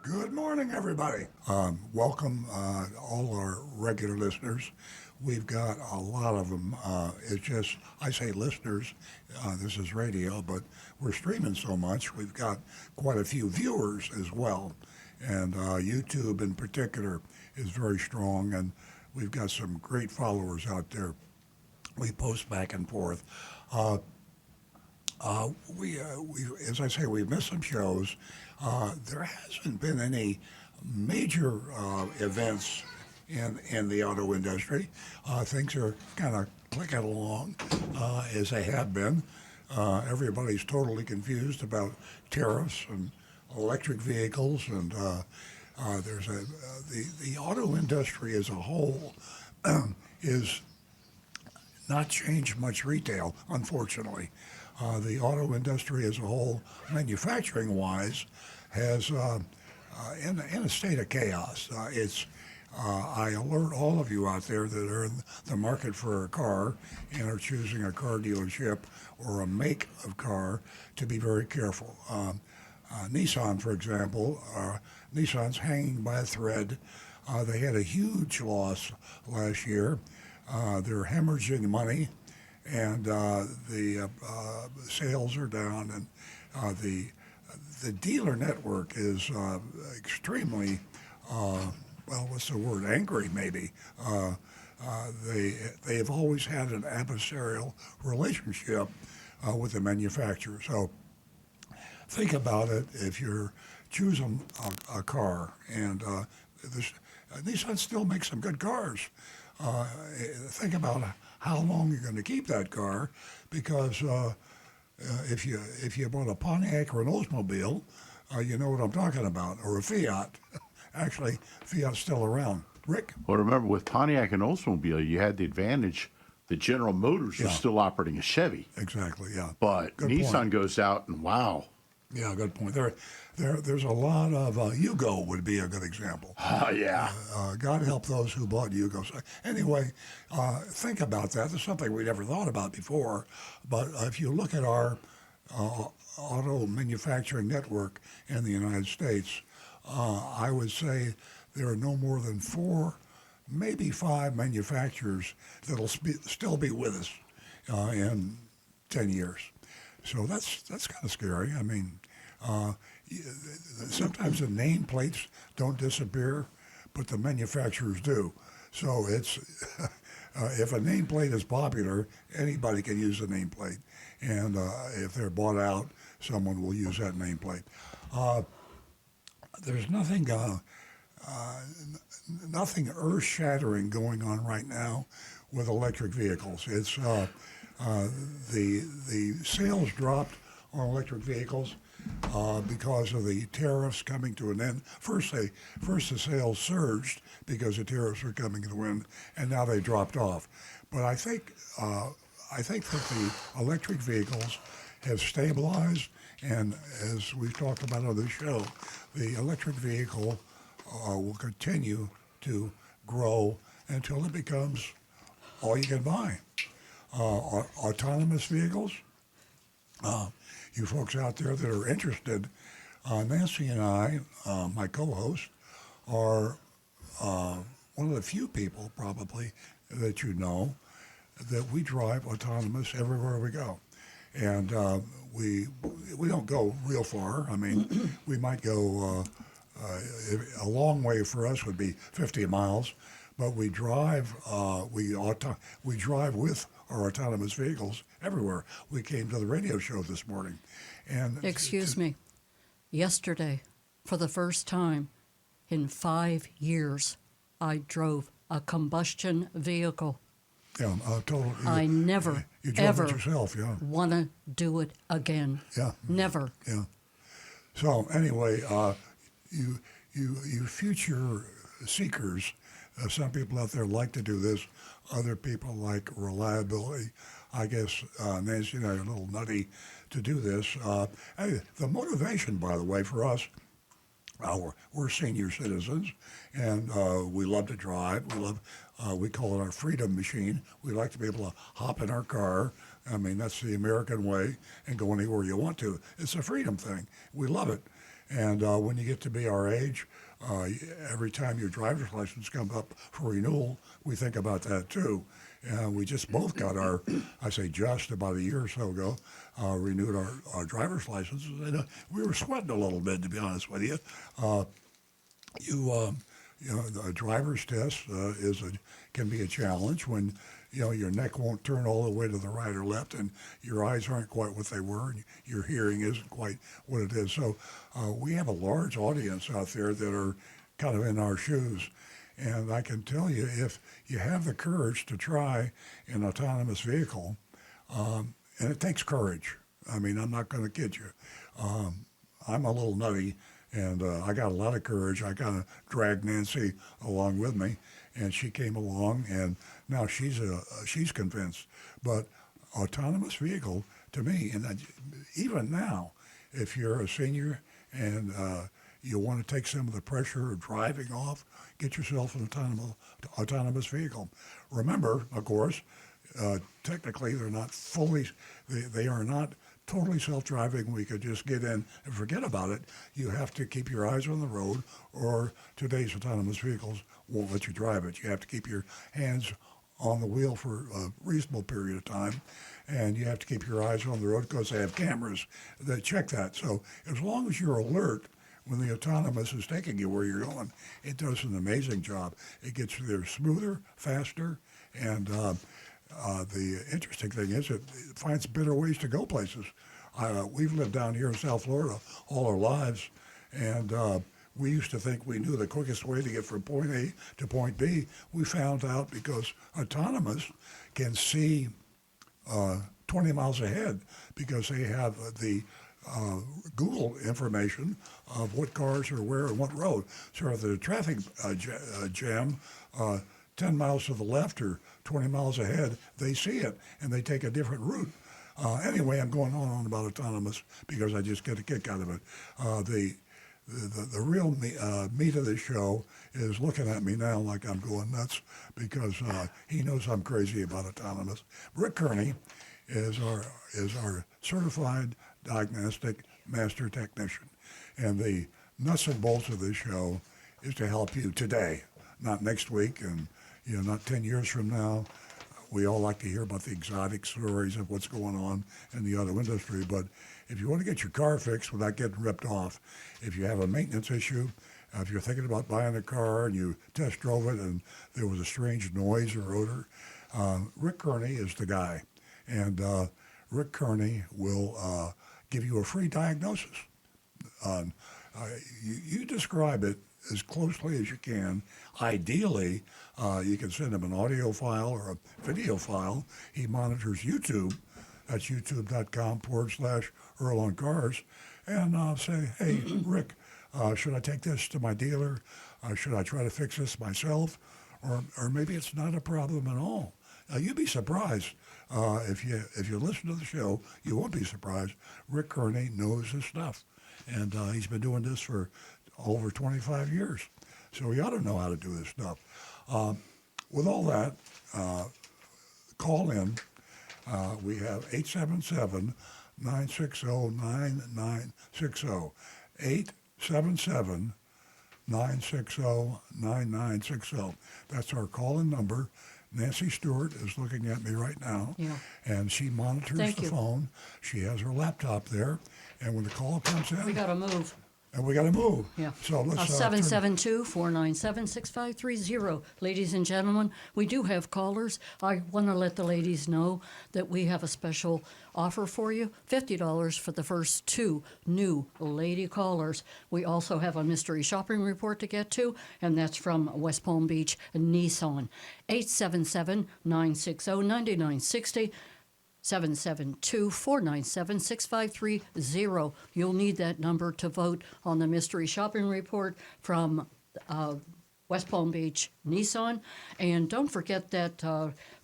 Good morning, everybody. Welcome, all our regular listeners. We've got a lot of them. It's just, I say listeners, this is radio, but we're streaming so much, we've got quite a few viewers as well. And YouTube in particular is very strong, and we've got some great followers out there. We post back and forth. Uh, as I say, we've missed some shows. There hasn't been any major events in the auto industry. Things are kind of clicking along as they have been. Everybody's totally confused about tariffs and electric vehicles, and the auto industry as a whole is not changed much retail, unfortunately. The auto industry as a whole, manufacturing wise, has in a state of chaos. I alert all of you out there that are in the market for a car and are choosing a car dealership or a make of car to be very careful. Nissan, for example, Nissan's hanging by a thread. They had a huge loss last year. They're hemorrhaging money, and the sales are down, and the dealer network is extremely well, what's the word? Angry, maybe. They have always had an adversarial relationship with the manufacturer. So think about it if you're choosing a car, and this, Nissan still makes some good cars. Think about how long you're going to keep that car, because if you bought a Pontiac or an Oldsmobile, you know what I'm talking about, or a Fiat. Actually, Fiat's still around. Rick? Well, remember, with Pontiac and Oldsmobile, you had the advantage that General Motors was still operating a Chevy. Exactly, yeah. But Good Nissan point. goes out and wow. Yeah, good point. There's a lot of Yugo would be a good example. Yeah. God help those who bought Yugos. Anyway, think about that. That's something we never thought about before. But if you look at our auto manufacturing network in the United States, I would say there are no more than 4, maybe 5 manufacturers that'll still be with us in 10 years. So that's kind of scary. I mean, uh, y- sometimes the nameplates don't disappear, but the manufacturers do. So it's if a nameplate is popular, anybody can use a nameplate, and if they're bought out, someone will use that nameplate. Uh, there's uh, nothing earth-shattering going on right now with electric vehicles. It's uh, the sales dropped on electric vehicles because of the tariffs coming to an end. First the sales surged because the tariffs were coming to an end, and now they dropped off. But I think that the electric vehicles have stabilized, and as we've talked about on the show, the electric vehicle will continue to grow until it becomes all you can buy. Autonomous vehicles, uh, you folks out there that are interested, Nancy and I, my co-host, are uh, one of the few people probably that you know that we drive autonomous everywhere we go. And we don't go real far. I mean, we might go a long way for us would be 50 miles, but we drive with our autonomous vehicles everywhere. We came to the radio show this morning, and Excuse me. Yesterday, for the first time in 5 years, I drove a combustion vehicle. yeah, total. I never, You drove it ever yourself, yeah, want to do it again. yeah, Never. yeah. So anyway, you future seekers, some people out there like to do this. Other people like reliability. I guess Nancy and I are a little nutty to do this. Hey, the motivation, by the way, for us, we're senior citizens, and we love to drive. We call it our freedom machine. We like to be able to hop in our car. I mean, that's the American way and go anywhere you want to. It's a freedom thing. We love it. And when you get to be our age, every time your driver's license comes up for renewal, we think about that too. We just both got our, I say just about a year or so ago, renewed our driver's licenses. And we were sweating a little bit, to be honest with you. The driver's test can be a challenge when your neck won't turn all the way to the right or left, and your eyes aren't quite what they were, and your hearing isn't quite what it is. So we have a large audience out there that are kind of in our shoes, and I can tell you, if you have the courage to try an autonomous vehicle, and it takes courage. I mean, I'm not going to kid you. I'm a little nutty. And I got a lot of courage. I kind of dragged Nancy along with me, and she came along, and now she's convinced. But autonomous vehicle, to me, and even now, if you're a senior and you want to take some of the pressure of driving off, get yourself an autonomous vehicle. Remember, of course, technically they're not fully, they are not totally self-driving. We could just get in and forget about it. You have to keep your eyes on the road, or today's autonomous vehicles won't let you drive it. You have to keep your hands on the wheel for a reasonable period of time, and you have to keep your eyes on the road because they have cameras that check that. So as long as you're alert when the autonomous is taking you where you're going, it does an amazing job. It gets you there smoother, faster, and the interesting thing is it finds better ways to go places. We've lived down here in South Florida all our lives, and we used to think we knew the quickest way to get from point A to point B. We found out because autonomous can see 20 miles ahead because they have the Google information of what cars are where and what road. So if there's a traffic jam 10 miles to the left or 20 miles ahead, they see it and they take a different route. Anyway, I'm going on about autonomous because I just get a kick out of it. The real meat of the show is looking at me now like I'm going nuts because he knows I'm crazy about autonomous. Rick Kearney is our certified diagnostic master technician, and the nuts and bolts of this show is to help you today, not next week, and not 10 years from now. We all like to hear about the exotic stories of what's going on in the auto industry, but if you want to get your car fixed without getting ripped off, if you have a maintenance issue, if you're thinking about buying a car and you test drove it and there was a strange noise or odor, Rick Kearney is the guy. And Rick Kearney will give you a free diagnosis. You describe it as closely as you can. Ideally, you can send him an audio file or a video file. He monitors YouTube. That's youtube.com/Earl on Cars. And say, hey, Rick, should I take this to my dealer? Should I try to fix this myself? Or maybe it's not a problem at all. You'd be surprised. If you listen to the show, you won't be surprised. Rick Kearney knows his stuff. And he's been doing this for over 25 years. So he ought to know how to do this stuff. With all that, call in. We have 877-960-9960. 877-960-9960. That's our call-in number. Nancy Stewart is looking at me right now, and she monitors the phone. She has her laptop there, and when the call comes in, We got to move. and we got to move. Yeah. So let's 772-497-6530. Ladies and gentlemen, we do have callers. I want to let the ladies know that we have a special offer for you, $50 for the first 2 new lady callers. We also have a mystery shopping report to get to, and that's from West Palm Beach Nissan. 877-960-9960. 772-497-6530. You'll need that number to vote on the mystery shopping report from West Palm Beach Nissan. And don't forget that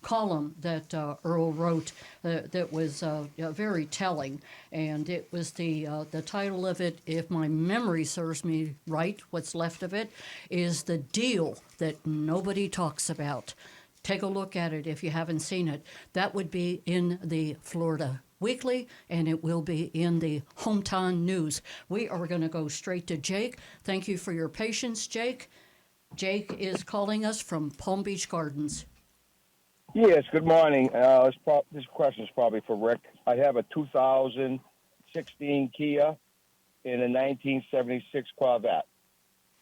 column that Earl wrote that was very telling. And it was the title of it, if my memory serves me right, what's left of it, is The Deal That Nobody Talks About. Take a look at it if you haven't seen it. That would be in the Florida weekly, and it will be in the Hometown News. We are going to go straight to Jake. Thank you for your patience, Jake. Jake is calling us from Palm Beach Gardens. Yes, good morning. This question is probably for Rick. I have a 2016 Kia and a 1976 Corvette.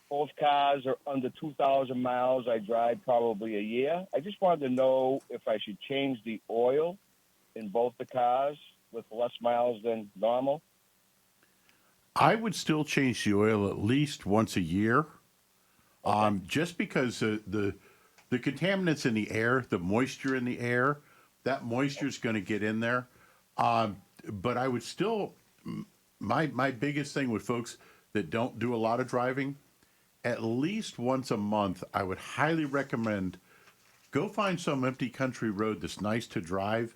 Both cars are under 2,000 miles. I drive probably a year. I just wanted to know if I should change the oil in both the cars with less miles than normal. I would still change the oil at least once a year, just because the contaminants in the air, the moisture in the air, that moisture is going to get in there. But I would still, my biggest thing with folks that don't do a lot of driving, at least once a month, I would highly recommend go find some empty country road that's nice to drive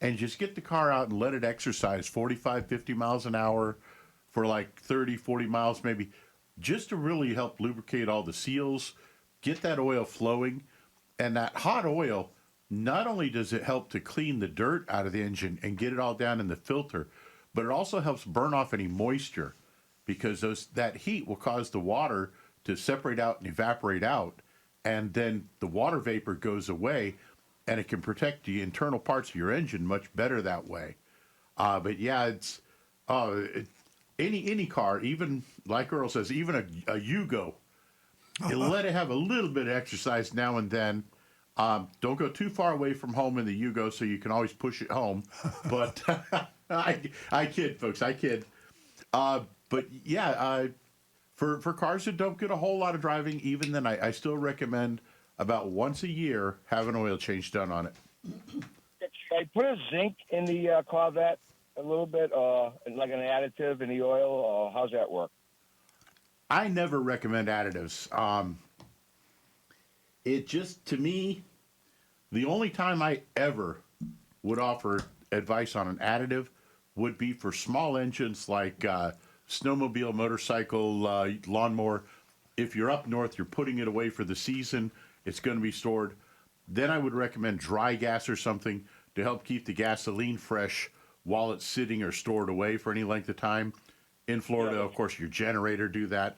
and just get the car out and let it exercise 45, 50 miles an hour for like 30, 40 miles maybe, just to really help lubricate all the seals, get that oil flowing. And that hot oil, not only does it help to clean the dirt out of the engine and get it all down in the filter, but it also helps burn off any moisture, because that heat will cause the water to separate out and evaporate out, and then the water vapor goes away, and it can protect the internal parts of your engine much better that way. But yeah, it's any car, even like Earl says, even a Yugo, you let it have a little bit of exercise now and then. Don't go too far away from home in the Yugo, so you can always push it home. But I kid, folks, I kid. But yeah, for cars that don't get a whole lot of driving, even then, I still recommend about once a year have an oil change done on it. Should I put a zinc in the Corvette a little bit, like an additive in the oil, or how's that work? I never recommend additives. It just, to me, the only time I ever would offer advice on an additive would be for small engines like snowmobile, motorcycle, lawnmower. If you're up north, you're putting it away for the season, it's going to be stored. Then I would recommend dry gas or something to help keep the gasoline fresh while it's sitting or stored away for any length of time. In Florida, of course, your generator do that.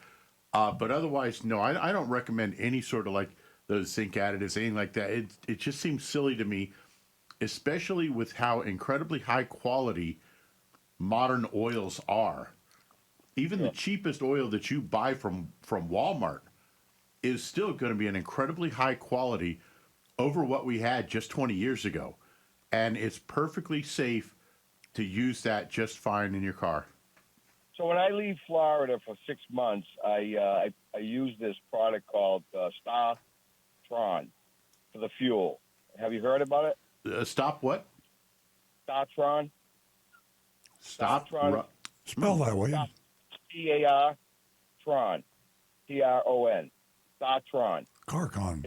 But otherwise, no, I don't recommend any sort of like those zinc additives, anything like that. It just seems silly to me, especially with how incredibly high quality modern oils are. Even the cheapest oil that you buy from Walmart is still going to be an incredibly high quality over what we had just 20 years ago. And it's perfectly safe to use that just fine in your car. So when I leave Florida for 6 months, I use this product called Star Tron for the fuel. Have you heard about it? Stop what? Startron. Stop. Spell that, will you? T-A-R, Tron, T-R-O-N, Startron. Carcon.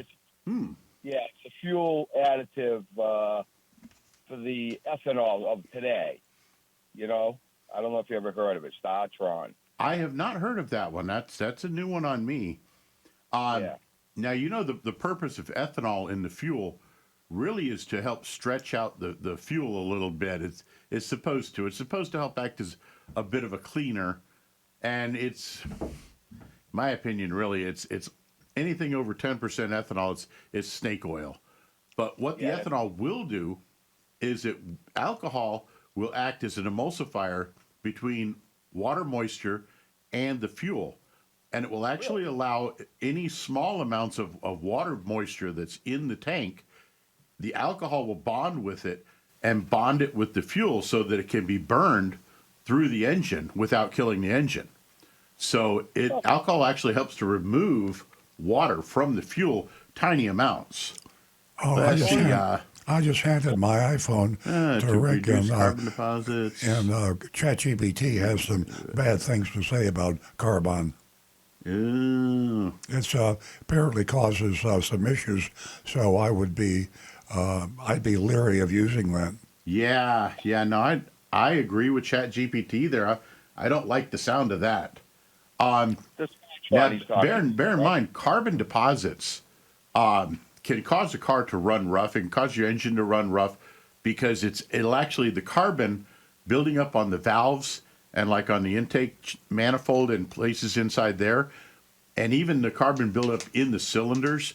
Yeah, it's a fuel additive for the ethanol of today. You know, I don't know if you ever heard of it, Startron. I have not heard of that one. That's a new one on me. Yeah. Now, you know, the purpose of ethanol in the fuel really is to help stretch out the fuel a little bit. It's supposed to. It's supposed to help act as a bit of a cleaner. And it's, my opinion, really, it's anything over 10% ethanol, it's snake oil. But what the ethanol will do is alcohol will act as an emulsifier between water moisture and the fuel. And it will actually allow any small amounts of water moisture that's in the tank, the alcohol will bond with it and bond it with the fuel so that it can be burned through the engine without killing the engine. So alcohol actually helps to remove water from the fuel, tiny amounts. Oh, I just handed my iPhone to Rick, and carbon deposits. And ChatGPT has some bad things to say about carbon. It's apparently causes some issues, so I'd be leery of using that. Yeah, no, I agree with ChatGPT there. I don't like the sound of that. Now, bear in mind, carbon deposits can cause a car to run rough and cause your engine to run rough because it'll actually, the carbon building up on the valves and like on the intake manifold and places inside there. And even the carbon buildup in the cylinders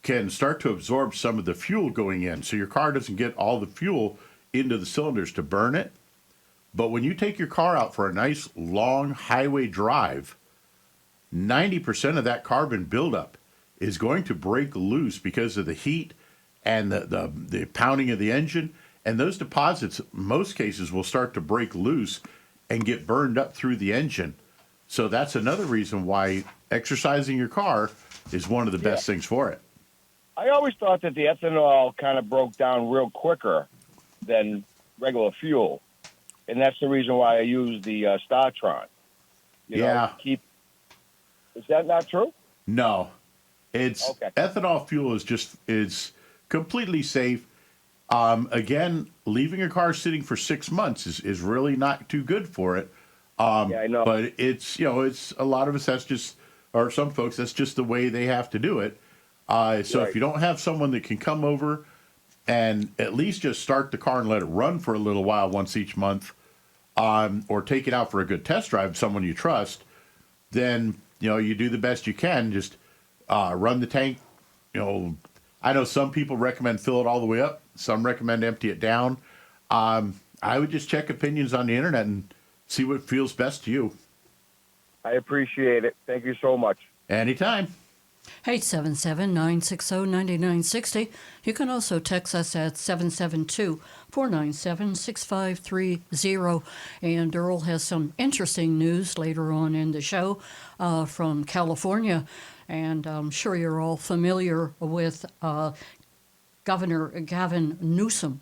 can start to absorb some of the fuel going in. So your car doesn't get all the fuel into the cylinders to burn it. But when you take your car out for a nice long highway drive, 90% of that carbon buildup is going to break loose because of the heat and the pounding of the engine. And those deposits, in most cases, will start to break loose and get burned up through the engine. So that's another reason why exercising your car is one of the best things for it. I always thought that the ethanol kind of broke down real quicker than regular fuel, and that's the reason why I use the Startron. Is that not true? No, it's Okay. ethanol fuel is completely safe. Again, leaving a car sitting for 6 months is really not too good for it. Yeah, I know. But it's a lot of us, or some folks, that's just the way they have to do it. So Right. if you don't have someone that can come over and at least just start the car and let it run for a little while once each month, or take it out for a good test drive, someone you trust, then, you do the best you can. Just run the tank. I know some people recommend fill it all the way up. Some recommend empty it down. I would just check opinions on the internet and see what feels best to you. I appreciate it. Thank you so much. Anytime. 877-960-9960. You can also text us at 772-497-6530. And Earl has some interesting news later on in the show from California. And I'm sure you're all familiar with Governor Gavin Newsom.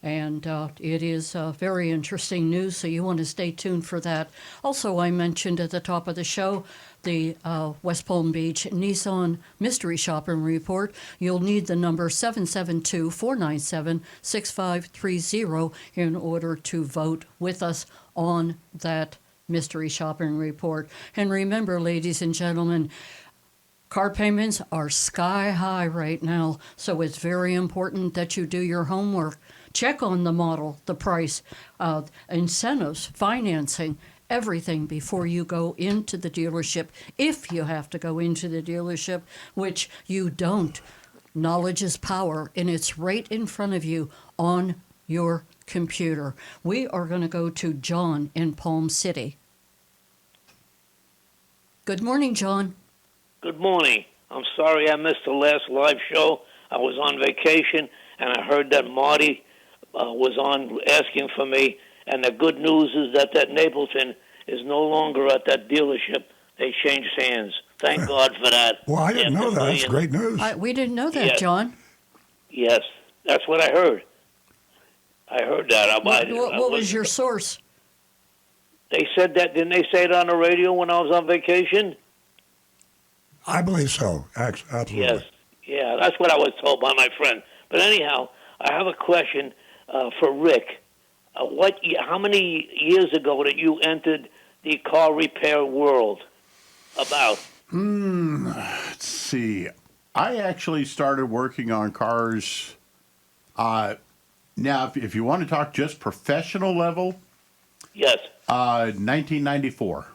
And it is very interesting news, so you want to stay tuned for that. Also, I mentioned at the top of the show the West Palm Beach Nissan Mystery Shopping Report. You'll need the number 772-497-6530 in order to vote with us on that Mystery Shopping Report. And remember, ladies and gentlemen, car payments are sky high right now, so it's very important that you do your homework. Check on the model, the price, incentives, financing, everything before you go into the dealership, if you have to go into the dealership, which you don't. Knowledge is power, and it's right in front of you on your computer. We are going to go to John in Palm City. Good morning, John. Good morning. I'm sorry I missed the last live show. I was on vacation, and I heard that Marty was on asking for me. And the good news is that Napleton is no longer at that dealership. They changed hands. Thank God for that. Well, I didn't know that. That's great news. We didn't know that, Yes. John. Yes, that's what I heard. I heard that. What was your source? They said that. Didn't they say it on the radio when I was on vacation? I believe so. Absolutely. Yes. Yeah, that's what I was told by my friend. But anyhow, I have a question for Rick. How many years ago did you entered the car repair world? About? Let's see. I actually started working on cars. Now, if you want to talk just professional level, Yes. 1994.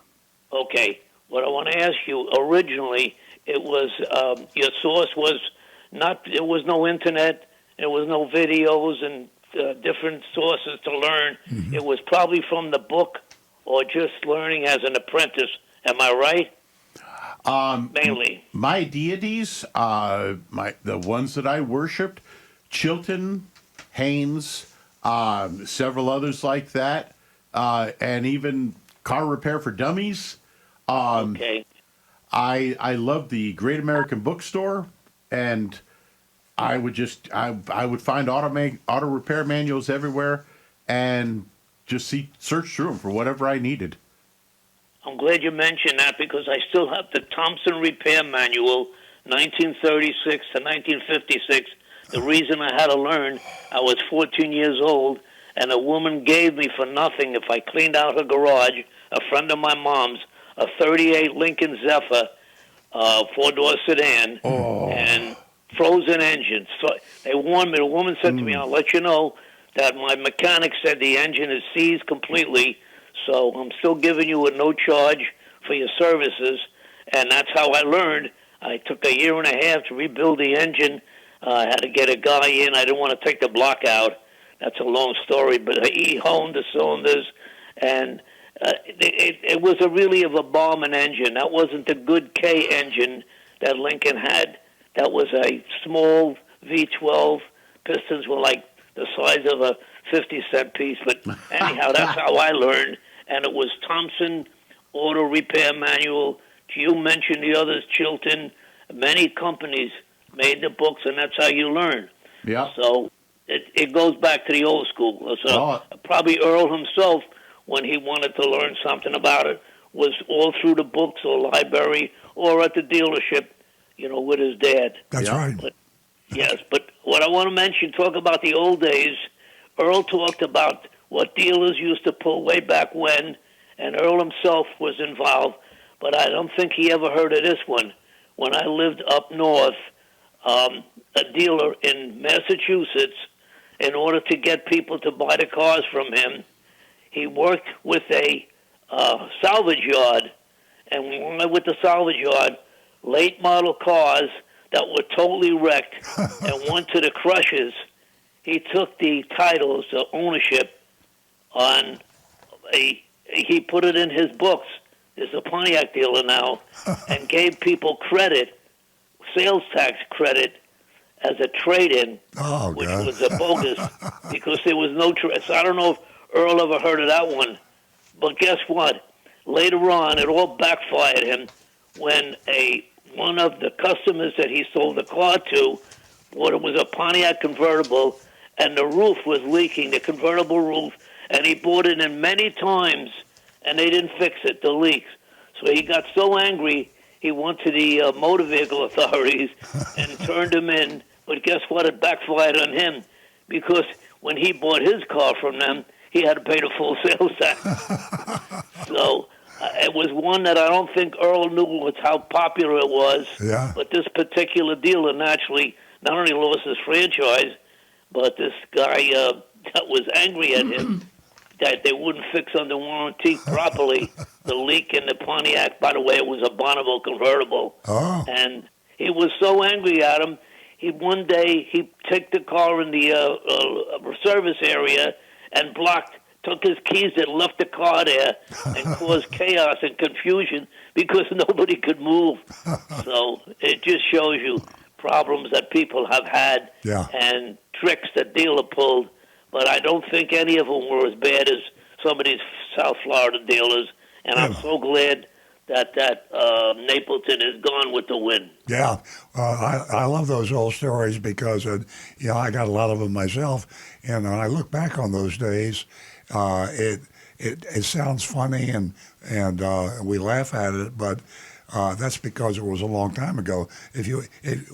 Okay. What I want to ask you, originally, it was, your source was not, there was no internet, there was no videos and different sources to learn. Mm-hmm. It was probably from the book or just learning as an apprentice. Am I right? Mainly. My deities, the ones that I worshipped, Chilton, Haynes, several others like that, and even Car Repair for Dummies. Okay. I love the Great American Bookstore, and I would find auto repair manuals everywhere, and just search through them for whatever I needed. I'm glad you mentioned that because I still have the Thompson Repair Manual, 1936 to 1956. The reason I had to learn, I was 14 years old, and a woman gave me for nothing, if I cleaned out her garage, a friend of my mom's, a 38 Lincoln Zephyr, four-door sedan, and frozen engine. So they warned me. The woman said to me, I'll let you know, that my mechanic said the engine is seized completely, so I'm still giving you a no charge for your services, and that's how I learned. I took a year and a half to rebuild the engine. I had to get a guy in. I didn't want to take the block out. That's a long story, but he honed the cylinders, and it was really of a bombing engine. That wasn't the good K engine that Lincoln had. That was a small V12. Pistons were like the size of a 50-cent piece. But anyhow, that's how I learned. And it was Thompson Auto Repair Manual. You mentioned the others, Chilton. Many companies made the books, and that's how you learn. Yeah. So it goes back to the old school. So probably Earl himself, when he wanted to learn something about it, was all through the books or library or at the dealership, with his dad. That's right. But, yes, but what I want to mention, talk about the old days. Earl talked about what dealers used to pull way back when, and Earl himself was involved, but I don't think he ever heard of this one. When I lived up north, a dealer in Massachusetts, in order to get people to buy the cars from him, he worked with a salvage yard, and we went with the salvage yard, late model cars that were totally wrecked and went to the crushers. He took the titles, the ownership, on he put it in his books. There's a Pontiac dealer now, and gave people credit, sales tax credit, as a trade-in, which was a bogus, because there was no trade. So I don't know if Earl ever heard of that one. But guess what? Later on, it all backfired him when one of the customers that he sold the car to, it was a Pontiac convertible, and the roof was leaking, the convertible roof, and he bought it in many times, and they didn't fix it, the leaks. So he got so angry, he went to the motor vehicle authorities and turned them in. But guess what? It backfired on him, because when he bought his car from them, he had to pay the full sales tax. So it was one that I don't think Earl knew was how popular it was. Yeah. But this particular dealer naturally not only lost his franchise, but this guy that was angry at him that they wouldn't fix under warranty properly the leak in the Pontiac. By the way, it was a Bonneville convertible. Oh. And he was so angry at him, one day he took the car in the service area and took his keys and left the car there and caused chaos and confusion because nobody could move. So it just shows you problems that people have had and tricks that dealer pulled. But I don't think any of them were as bad as some of these South Florida dealers. And I'm so glad that Napleton is gone with the win. Yeah, I love those old stories because, I got a lot of them myself. And when I look back on those days, it sounds funny and we laugh at it, but that's because it was a long time ago.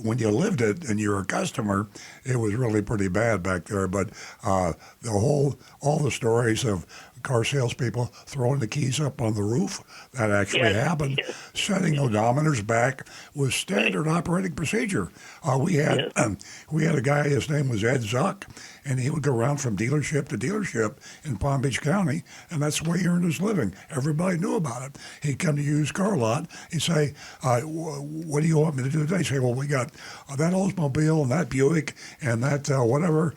When you lived it and you're a customer, it was really pretty bad back there. But all the stories of car salespeople throwing the keys up on the roof, that actually happened. Setting odometers back was standard operating procedure. We had a guy, his name was Ed Zuck, and he would go around from dealership to dealership in Palm Beach County, and that's where he earned his living. Everybody knew about it. He'd come to used car lot. He'd say, what do you want me to do today? He'd say, well, we got that Oldsmobile and that Buick and that whatever.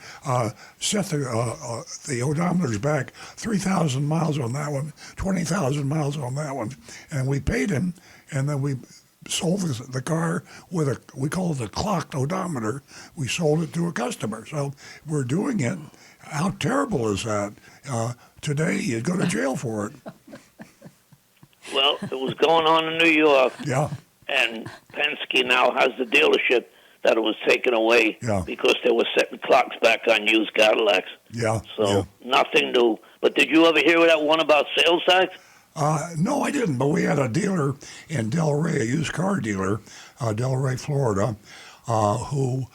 Set the odometers back 3,000 miles on that one, 20,000 miles on that one. And we paid him, and then we sold the car with we call it a clocked odometer. We sold it to a customer. So we're doing it. How terrible is that? Today, you'd go to jail for it. Well, it was going on in New York. Yeah. And Penske now has the dealership that it was taken away because they were setting clocks back on used Cadillacs. Yeah. So nothing new. But did you ever hear that one about sales tax? No, I didn't. But we had a dealer in Delray, a used car dealer, Delray, Florida, who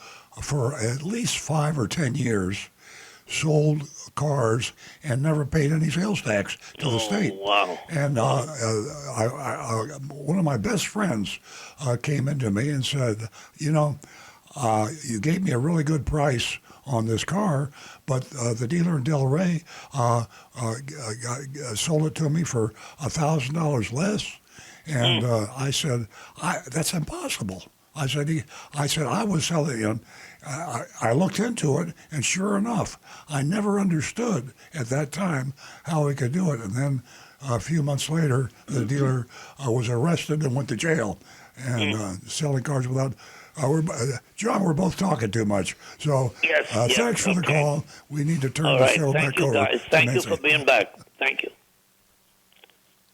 for at least 5 or 10 years sold cars and never paid any sales tax to the state. Wow. And one of my best friends came into me and said, you gave me a really good price on this car, but the dealer in Delray sold it to me for $1,000 less. And I said, that's impossible. I said, I was selling it. I looked into it, and sure enough, I never understood at that time how he could do it. And then a few months later, the dealer was arrested and went to jail, and selling cars without. John, we're both talking too much. So Yes, yes, thanks for the okay. call. We need to turn All the right. show Thank back you, over guys. to Thank you Nancy. for being back. Thank you.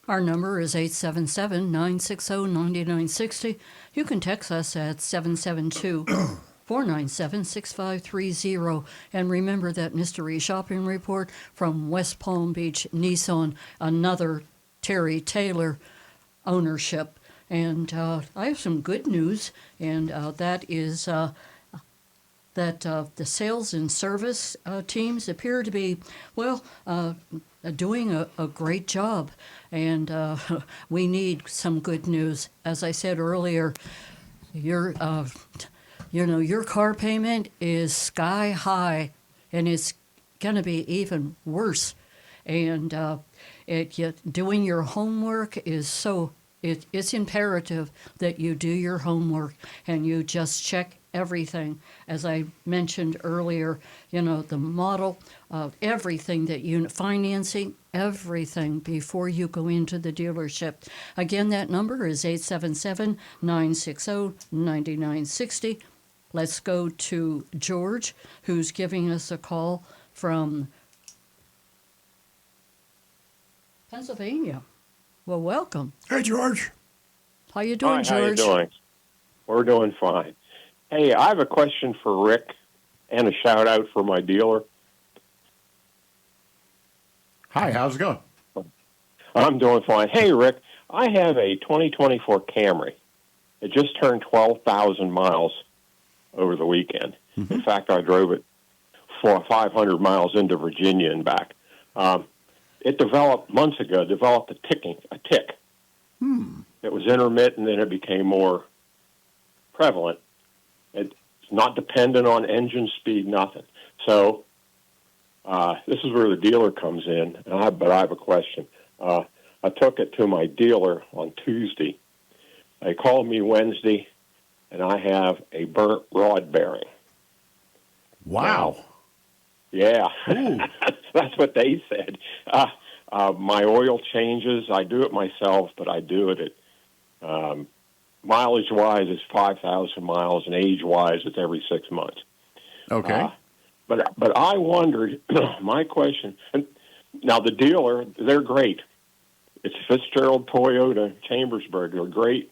Our number is 877-960-9960. You can text us at 772-497-6530. And remember that mystery shopping report from West Palm Beach Nissan, another Terry Taylor ownership. And I have some good news, and that is that the sales and service teams appear to be, doing a great job. And we need some good news. As I said earlier, your car payment is sky high, and it's going to be even worse. And doing your homework is it's imperative that you do your homework and you just check everything. As I mentioned earlier, the model, everything that financing, everything before you go into the dealership. Again, that number is 877-960-9960. Let's go to George, who's giving us a call from Pennsylvania. Well, welcome. Hey, George. How you doing, Hi, George? how you doing? We're doing fine. Hey, I have a question for Rick and a shout out for my dealer. Hi, how's it going? I'm doing fine. Hey, Rick, I have a 2024 Camry. It just turned 12,000 miles over the weekend. Mm-hmm. In fact, I drove it for 500 miles into Virginia and back. It months ago, developed a tick. It was intermittent, and it became more prevalent. It's not dependent on engine speed, nothing. So this is where the dealer comes in, but I have a question. I took it to my dealer on Tuesday. They called me Wednesday, and I have a burnt rod bearing. Wow. Yeah, that's what they said. My oil changes. I do it myself, but I do it at mileage-wise, it's 5,000 miles, and age-wise, it's every 6 months. Okay. But I wondered, my question, and now the dealer, they're great. It's Fitzgerald Toyota, Chambersburg. They're great.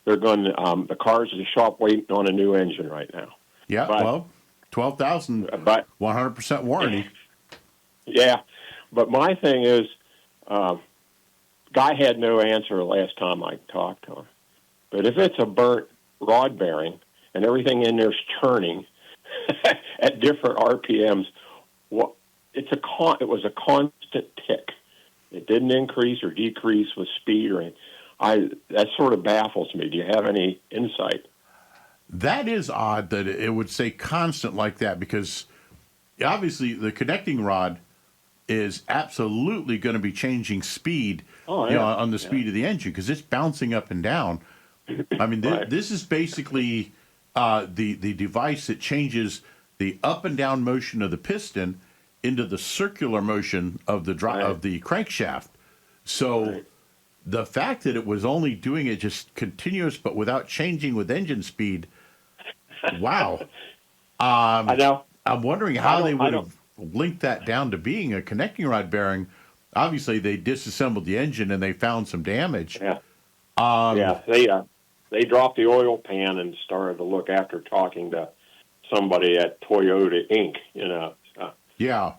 They're going. The car's at the shop waiting on a new engine right now. Yeah, But- 12,000, But 100% warranty. yeah, but my thing is, guy had no answer the last time I talked to him. But if it's a burnt rod bearing and everything in there's turning at different RPMs, it was a constant tick. It didn't increase or decrease with speed or anything. That sort of baffles me. Do you have any insight? That is odd that it would say constant like that, because obviously the connecting rod is absolutely going to be changing speed on the speed of the engine, because it's bouncing up and down. I mean, Right. this is basically the device that changes the up and down motion of the piston into the circular motion of the of the crankshaft. So the fact that it was only doing it just continuous but without changing with engine speed, wow. I know. I'm wondering how they would don't- have linked that down to being a connecting rod bearing. Obviously, they disassembled the engine and they found some damage. Yeah. Um, They dropped the oil pan and started to look after talking to somebody at Toyota Inc. Yeah.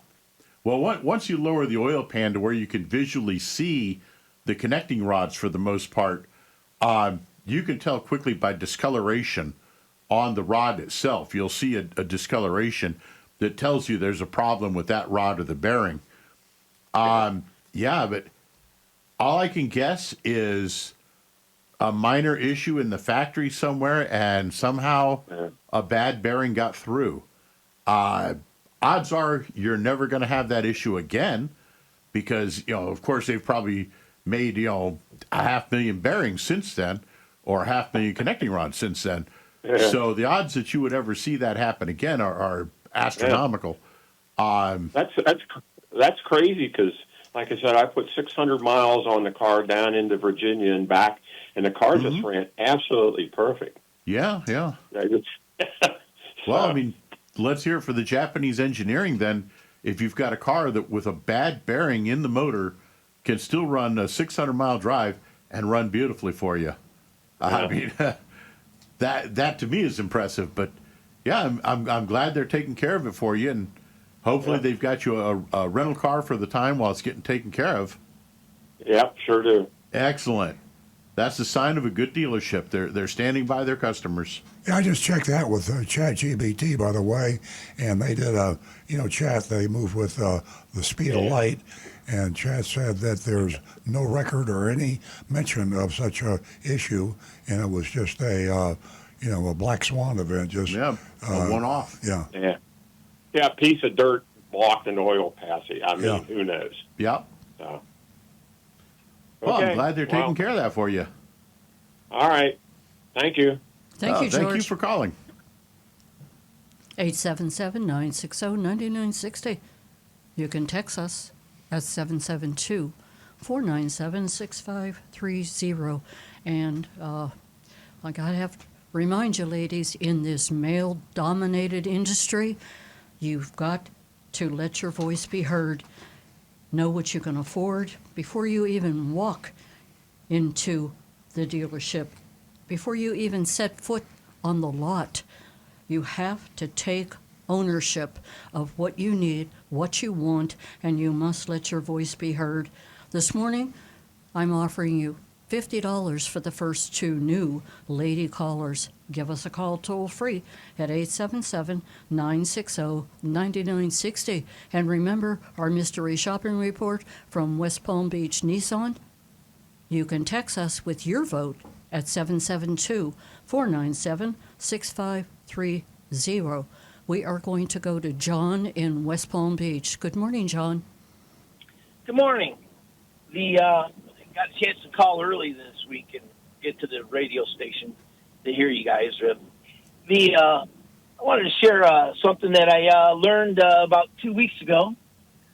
Well, once you lower the oil pan to where you can visually see the connecting rods for the most part, you can tell quickly by discoloration on the rod itself. You'll see a discoloration that tells you there's a problem with that rod or the bearing. Yeah, but all I can guess is a minor issue in the factory somewhere, and somehow a bad bearing got through. odds are you're never going to have that issue again because, of course, they've probably made, 500,000 bearings since then or 500,000 connecting rods since then. Yeah. So the odds that you would ever see that happen again are astronomical. That's crazy because, like I said, I put 600 miles on the car down into Virginia and back, and the car just ran absolutely perfect. Yeah. Well, I mean, let's hear it for the Japanese engineering then. If you've got a car that with a bad bearing in the motor can still run a 600-mile drive and run beautifully for you. I mean, that to me is impressive. But yeah, I'm glad they're taking care of it for you, and hopefully they've got you a rental car for the time while it's getting taken care of. Yep, sure do. Excellent. That's the sign of a good dealership. They're standing by their customers. Yeah, I just checked that with ChatGPT, by the way, and they did a chat. They moved with the speed of light, and Chat said that there's no record or any mention of such a issue, and it was just a black swan event. Just a one-off. Yeah. Yeah, a piece of dirt blocked an oil passage. I mean, who knows? Yep. So. Well, Okay. I'm glad they're taking care of that for you. All right. Thank you. Thank you, George. Thank you for calling. 877-960-9960. You can text us at 772-497-6530. And I gotta have to remind you, ladies, in this male-dominated industry, you've got to let your voice be heard. Know what you can afford before you even walk into the dealership, before you even set foot on the lot. You have to take ownership of what you need, what you want, and you must let your voice be heard. This morning, I'm offering you $50 for the first 2 new lady callers. Give us a call toll free at 877-960-9960. And remember our mystery shopping report from West Palm Beach Nissan? You can text us with your vote at 772-497-6530. We are going to go to John in West Palm Beach. Good morning, John. Good morning. Got a chance to call early this week and get to the radio station to hear you guys. I wanted to share something that I learned about 2 weeks ago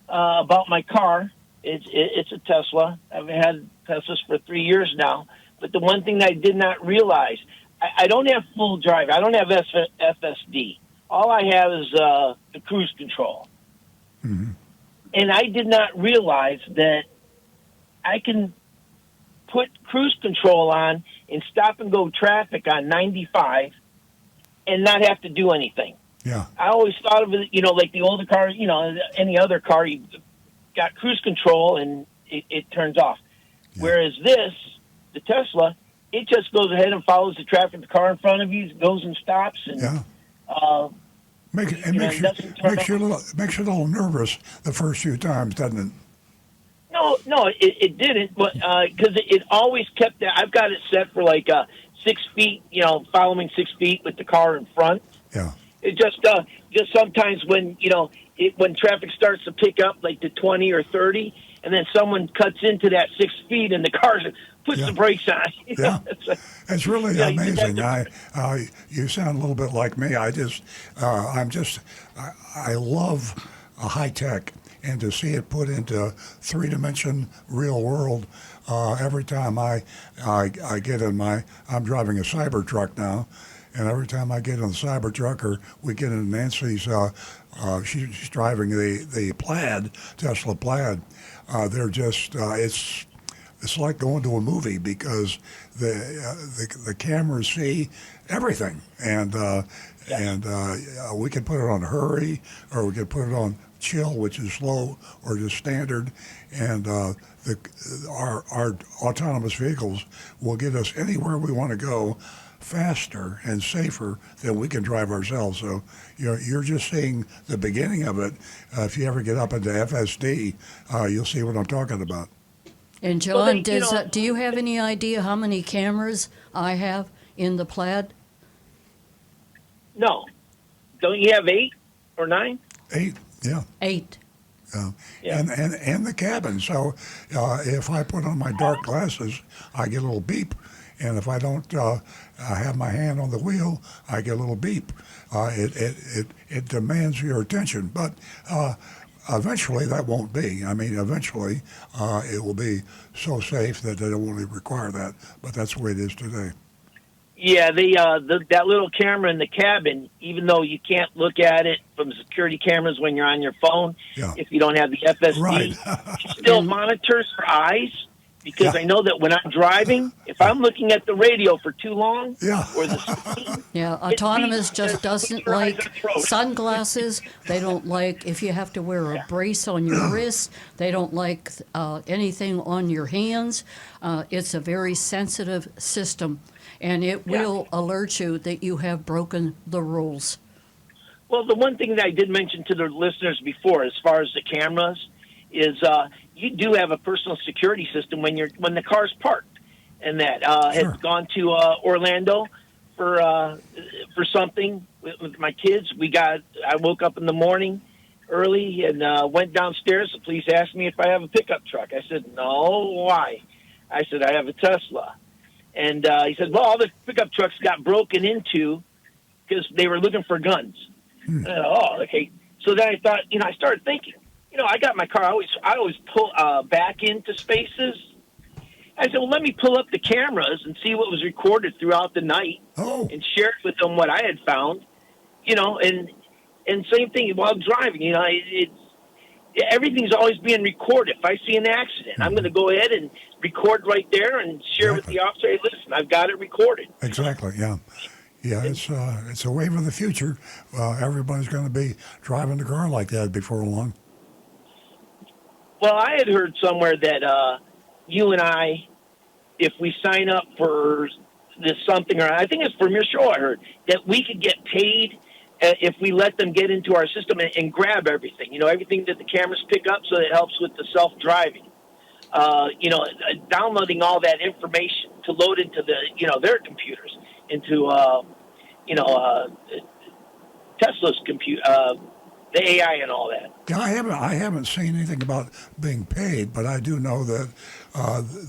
about my car. It's a Tesla. I've had Teslas for 3 years now. But the one thing I did not realize, I don't have full drive. I don't have FSD. All I have is the cruise control. Mm-hmm. And I did not realize that I can put cruise control on in stop-and-go traffic on 95 and not have to do anything. Yeah. I always thought of it, like the older cars, any other car, you got cruise control and it turns off. Yeah. Whereas this, the Tesla, it just goes ahead and follows the traffic. The car in front of you goes and stops. And, makes you a little nervous the first few times, doesn't it? No, it didn't, but because it always kept that. I've got it set for like 6 feet, following 6 feet with the car in front. Yeah. It just sometimes when when traffic starts to pick up like to 20 or 30, and then someone cuts into that 6 feet and the car puts the brakes on. Yeah, it's really amazing. You sound a little bit like me. I love high tech, and to see it put into 3-dimension real world. Every time I get in I'm driving a Cybertruck now, and every time I get in the Cybertruck or we get in Nancy's, she's driving the Plaid, Tesla Plaid. They're just it's like going to a movie because the cameras see everything, and we can put it on hurry, or we can put it on chill, which is slow, or just standard, and our autonomous vehicles will get us anywhere we want to go faster and safer than we can drive ourselves. So you're just seeing the beginning of it. If you ever get up into FSD, you'll see what I'm talking about. And John, do you have any idea how many cameras I have in the Plaid? No. Don't you have 8? or 9? 8, yeah. 8. Yeah. And the cabin. So if I put on my dark glasses, I get a little beep. And if I don't have my hand on the wheel, I get a little beep. It demands your attention. But eventually that won't be. I mean, eventually it will be so safe that they don't really require that. But that's the way it is today. Yeah, that little camera in the cabin, even though you can't look at it from security cameras when you're on your phone, Yeah. if you don't have the FSD, Right. it still monitors your eyes. Because Yeah. I know that when I'm driving, if I'm looking at the radio for too long, Yeah. or the screen, Yeah, It's autonomous me. just doesn't Your eyes like are closed. sunglasses. They don't like if you have to wear a brace on your wrist. They don't like anything on your hands. It's a very sensitive system, and it will alert you that you have broken the rules. well, the one thing that I did mention to the listeners before, as far as the cameras, is you do have a personal security system when the car's parked, and that Sure. had gone to Orlando for something with my kids. I woke up in the morning early and went downstairs. The police asked me if I have a pickup truck. I said, no, why? I said, I have a Tesla. And he said, well, all the pickup trucks got broken into because they were looking for guns. And I thought, oh, okay. So then I thought, I started thinking, I got my car. I always pull back into spaces. I said, well, let me pull up the cameras and see what was recorded throughout the night Oh, and share it with them what I had found, and same thing while driving, everything's always being recorded. If I see an accident, I'm going to go ahead and record right there and share with the officer, hey, listen, I've got it recorded. exactly. Yeah. Yeah, it's a wave of the future. Everybody's going to be driving the car like that before long. Well, I had heard somewhere that you and I, if we sign up for this something, or I think it's from your show, I heard, that we could get paid if we let them get into our system and grab everything, everything that the cameras pick up, so it helps with the self-driving. Downloading all that information to load into their computers, into, Tesla's computer, the AI and all that. Yeah, I haven't seen anything about being paid, but I do know that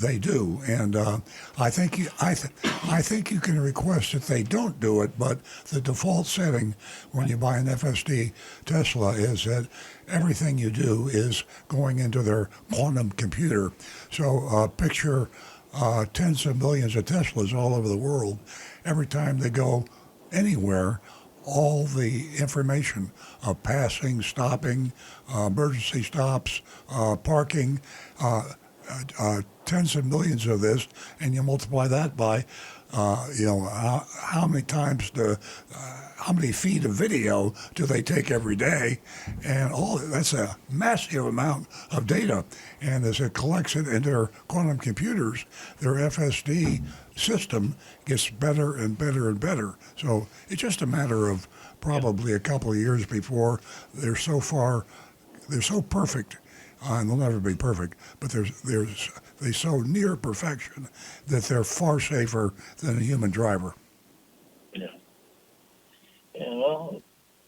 they do, and I think you can request that they don't do it. But the default setting when you buy an FSD Tesla is that everything you do is going into their quantum computer. So picture tens of millions of Teslas all over the world. Every time they go anywhere, all the information of passing, stopping, emergency stops, parking, tens of millions of this, and you multiply that by, how many times how many feet of video do they take every day, and that's a massive amount of data. And as it collects it in their quantum computers, their FSD system gets better and better and better. So it's just a matter of probably a couple of years before they're so perfect, and they'll never be perfect, but they're so near perfection that they're far safer than a human driver. Yeah. Well,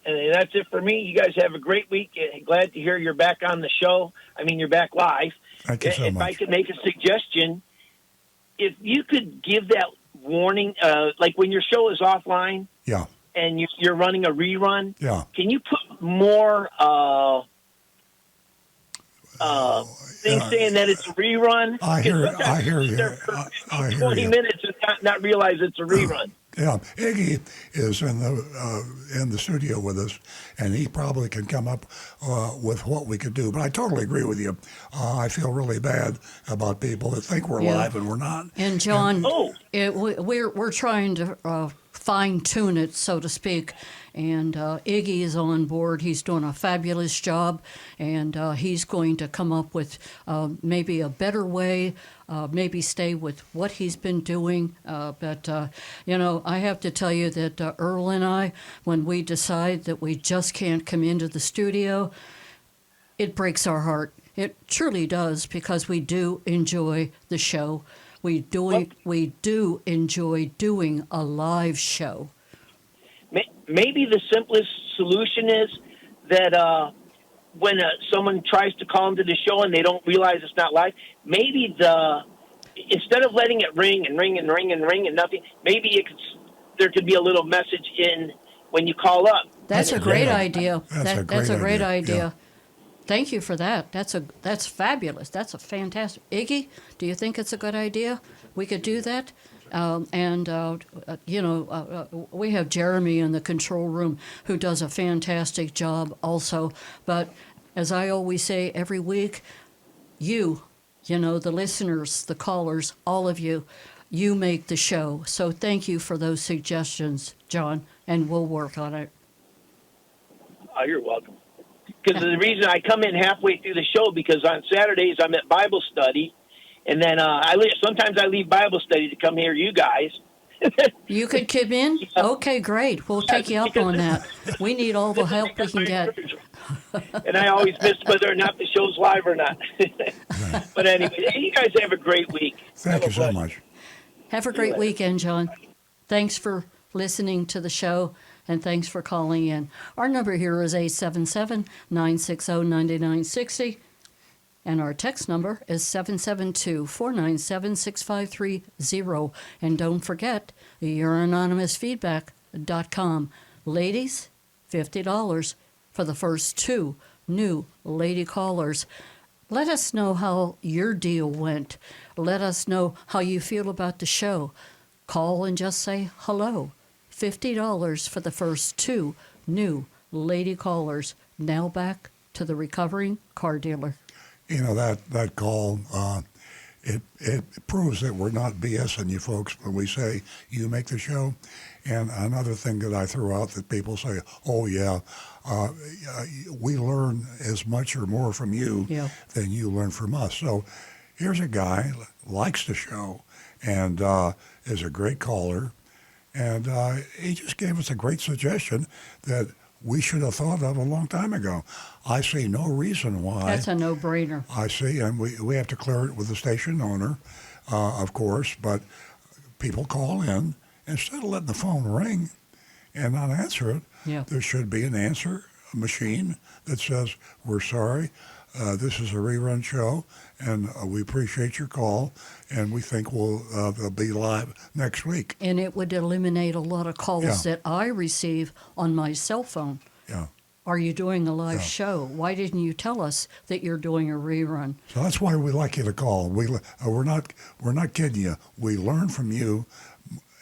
and that's it for me. You guys have a great week. Glad to hear you're back on the show. I mean, you're back live. Thank you so if much. I could make a suggestion, if you could give that warning, like when your show is offline Yeah, and you're running a rerun, yeah. can you put more things saying that it's a rerun? I hear it. I hear you. There for I hear 20 you. minutes and not realize it's a rerun. Yeah, Iggy is in the studio with us, and he probably can come up with what we could do. But I totally agree with you. I feel really bad about people that think we're Yeah. live and we're not. And John, Oh. we're trying to fine tune it, so to speak. And Iggy is on board. He's doing a fabulous job, and he's going to come up with maybe a better way. Maybe stay with what he's been doing. But I have to tell you that Earl and I, when we decide that we just can't come into the studio, it breaks our heart. It truly does, because we do enjoy the show. We do enjoy doing a live show. Maybe the simplest solution is that when someone tries to call into the show and they don't realize it's not live, maybe instead of letting it ring and ring and ring and ring and nothing, maybe there could be a little message in when you call up. That's a great idea. That's a a great great idea. idea. Thank you for that. That's fabulous. That's a fantastic. Iggy, do you think it's a good idea? We could do that. We have Jeremy in the control room who does a fantastic job also. But as I always say every week, the listeners, the callers, all of you, you make the show. So thank you for those suggestions, John, and we'll work on it. Oh, you're welcome. Because the reason I come in halfway through the show, because on Saturdays I'm at Bible study, and then sometimes I leave Bible study to come hear you guys. You could come in? Okay, great. We'll take you up on that. We need all the help we can get. And I always miss whether or not the show's live or not. But anyway, you guys have a great week. Thank you so much. Have a great weekend, John. Thanks for listening to the show, and thanks for calling in. Our number here is 877-960-9960, and our text number is 772-497-6530. And don't forget, youranonymousfeedback.com. Ladies, $50 for the first 2 new lady callers. Let us know how your deal went. Let us know how you feel about the show. Call and just say hello. $50 for the first 2 new lady callers. Now back to the recovering car dealer. That call, it proves that we're not BSing you folks when we say you make the show. And another thing that I throw out that people say, oh, yeah, we learn as much or more from you than you learn from us. So here's a guy likes the show and is a great caller. And he just gave us a great suggestion that we should have thought of a long time ago. I see no reason why. That's a no-brainer. I see, and we have to clear it with the station owner, of course, but people call in. Instead of letting the phone ring and not answer it, there should be an answer machine that says, we're sorry, this is a rerun show, and we appreciate your call, and we think they'll be live next week. And it would eliminate a lot of calls that I receive on my cell phone. Yeah. Are you doing a live show? Why didn't you tell us that you're doing a rerun? So that's why we like you to call. We're not kidding you. We learn from you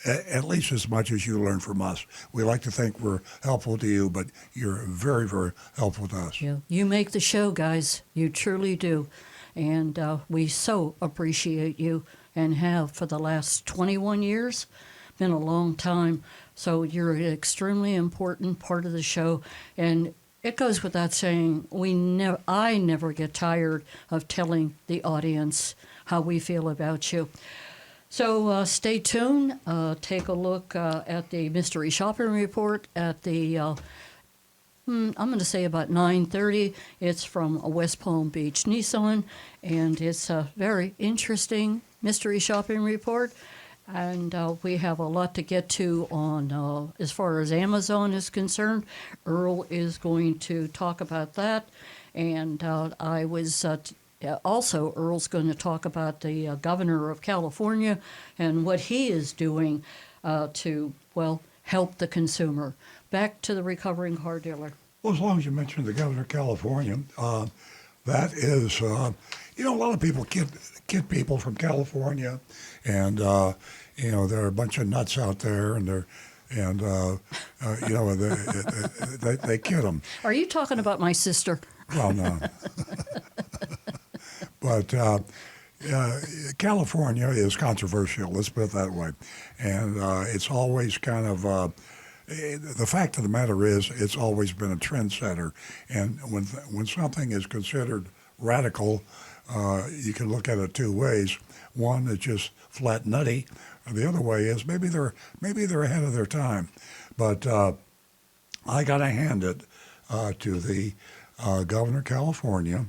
at least as much as you learn from us. We like to think we're helpful to you, but you're very, very helpful to us. Yeah, you make the show, guys. You truly do. And we so appreciate you and have for the last 21 years. Been a long time. So you're an extremely important part of the show. And it goes without saying, I never get tired of telling the audience how we feel about you. So stay tuned. Take a look at the mystery shopping report at the, I'm going to say about 9:30. It's from West Palm Beach Nissan, and it's a very interesting mystery shopping report. And we have a lot to get to on as far as Amazon is concerned. Earl is going to talk about that. And I was... Also, Earl's going to talk about the governor of California and what he is doing to help the consumer. Back to the recovering car dealer. Well, as long as you mentioned the governor of California, that is, a lot of people kid people from California, and there are a bunch of nuts out there, and they kid them. Are you talking about my sister? Well, no. But California is controversial, let's put it that way. And it's always kind of, the fact of the matter is, it's always been a trendsetter. And when something is considered radical, you can look at it 2 ways. One is just flat nutty, and the other way is maybe they're ahead of their time. But I got to hand it to the governor of California.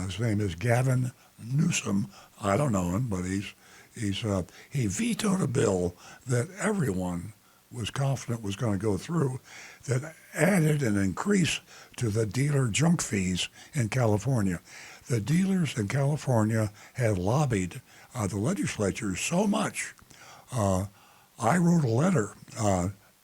His name is Gavin Newsom. I don't know him, but he vetoed a bill that everyone was confident was going to go through that added an increase to the dealer junk fees in California. The dealers in California had lobbied the legislature so much. I wrote a letter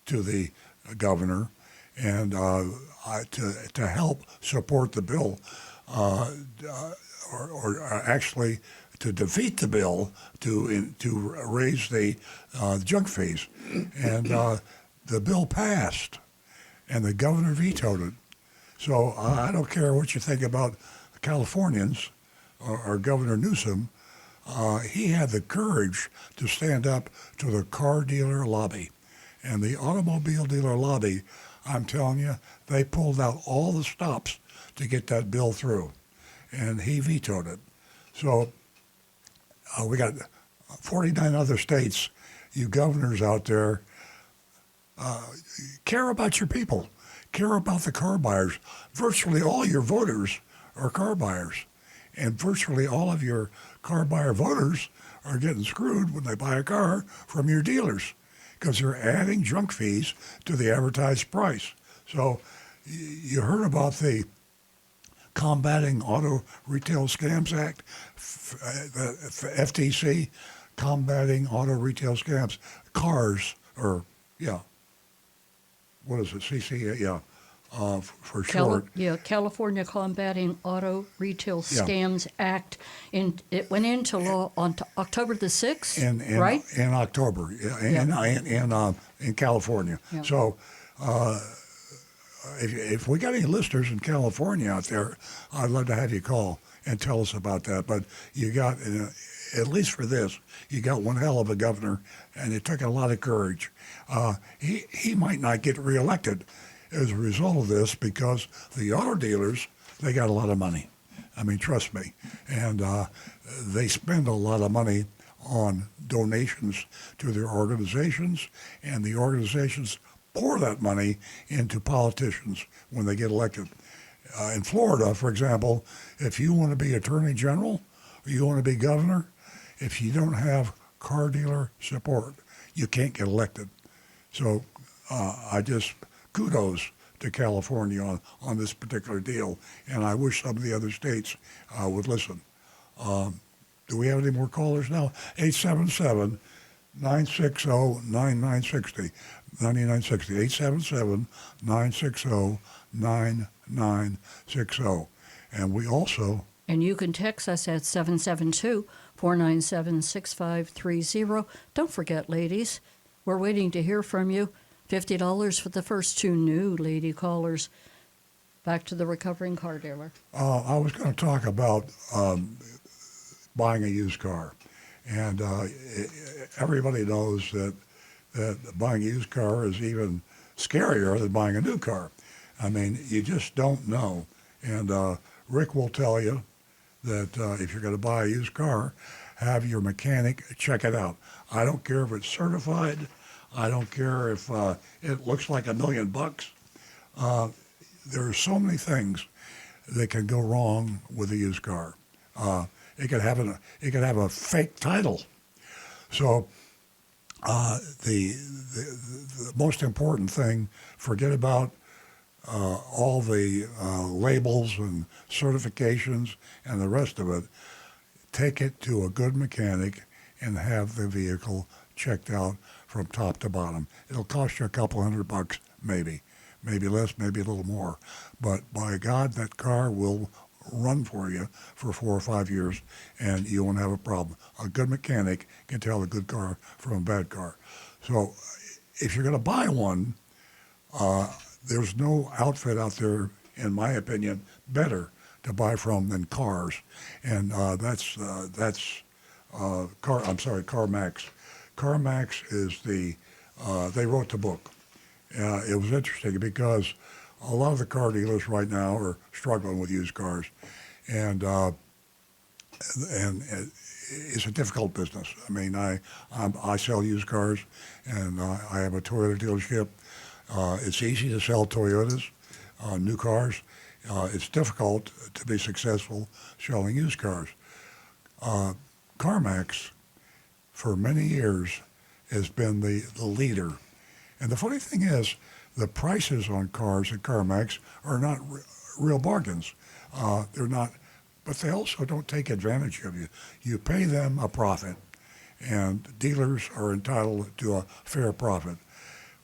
to the governor and to help support the bill, or actually to defeat the bill to raise the junk fees, and the bill passed, and the governor vetoed it. So I don't care what you think about Californians or Governor Newsom. He had the courage to stand up to the car dealer lobby. And the automobile dealer lobby, I'm telling you, they pulled out all the stops to get that bill through. And he vetoed it. So we got 49 other states. You governors out there, care about your people. Care about the car buyers. Virtually all your voters are car buyers. And virtually all of your car buyer voters are getting screwed when they buy a car from your dealers because they're adding junk fees to the advertised price. So you heard about the Combating Auto Retail Scams Act, the FTC, Combating Auto Retail Scams, CARS, or, yeah, what is it, CC, yeah, for short. California Combating Auto Retail Yeah. Scams Act. It went into law on October the 6th, right? In October, in California. Yeah. So if we got any listeners in California out there, I'd love to have you call and tell us about that. But you got, at least for this, you got one hell of a governor, and it took a lot of courage. He might not get reelected as a result of this because the auto dealers, they got a lot of money. I mean, trust me. And they spend a lot of money on donations to their organizations, and the organizations pour that money into politicians when they get elected. In Florida, for example, if you want to be attorney general or you want to be governor, if you don't have car dealer support, you can't get elected. So I just kudos to California on this particular deal, and I wish some of the other states would listen. Do we have any more callers now? 877-960-9960. 877-960-9960. And we also... And you can text us at 772-497-6530. Don't forget, ladies, we're waiting to hear from you. $50 for the first two new lady callers. Back to the recovering car dealer. I was going to talk about buying a used car. And everybody knows that buying a used car is even scarier than buying a new car. I mean, you just don't know. And Rick will tell you that if you're going to buy a used car, have your mechanic check it out. I don't care if it's certified. I don't care if it looks like $1 million. There are so many things that can go wrong with a used car. It could have a fake title. So the most important thing, forget about all the labels and certifications and the rest of it. Take it to a good mechanic and have the vehicle checked out from top to bottom. It'll cost you a couple $100, maybe less, maybe a little more. But by God, that car will run for you for 4 or 5 years, and you won't have a problem. A good mechanic can tell a good car from a bad car. So if you're going to buy one, there's no outfit out there, in my opinion, better to buy from than Cars, and that's CarMax. CarMax is they wrote the book. It was interesting because a lot of the car dealers right now are struggling with used cars, and it's a difficult business. I mean, I sell used cars, and I have a Toyota dealership. It's easy to sell Toyotas, new cars. It's difficult to be successful selling used cars. CarMax, for many years, has been the leader And the funny thing is, the prices on cars at CarMax are not real bargains. They're not, but they also don't take advantage of you. You pay them a profit, and dealers are entitled to a fair profit.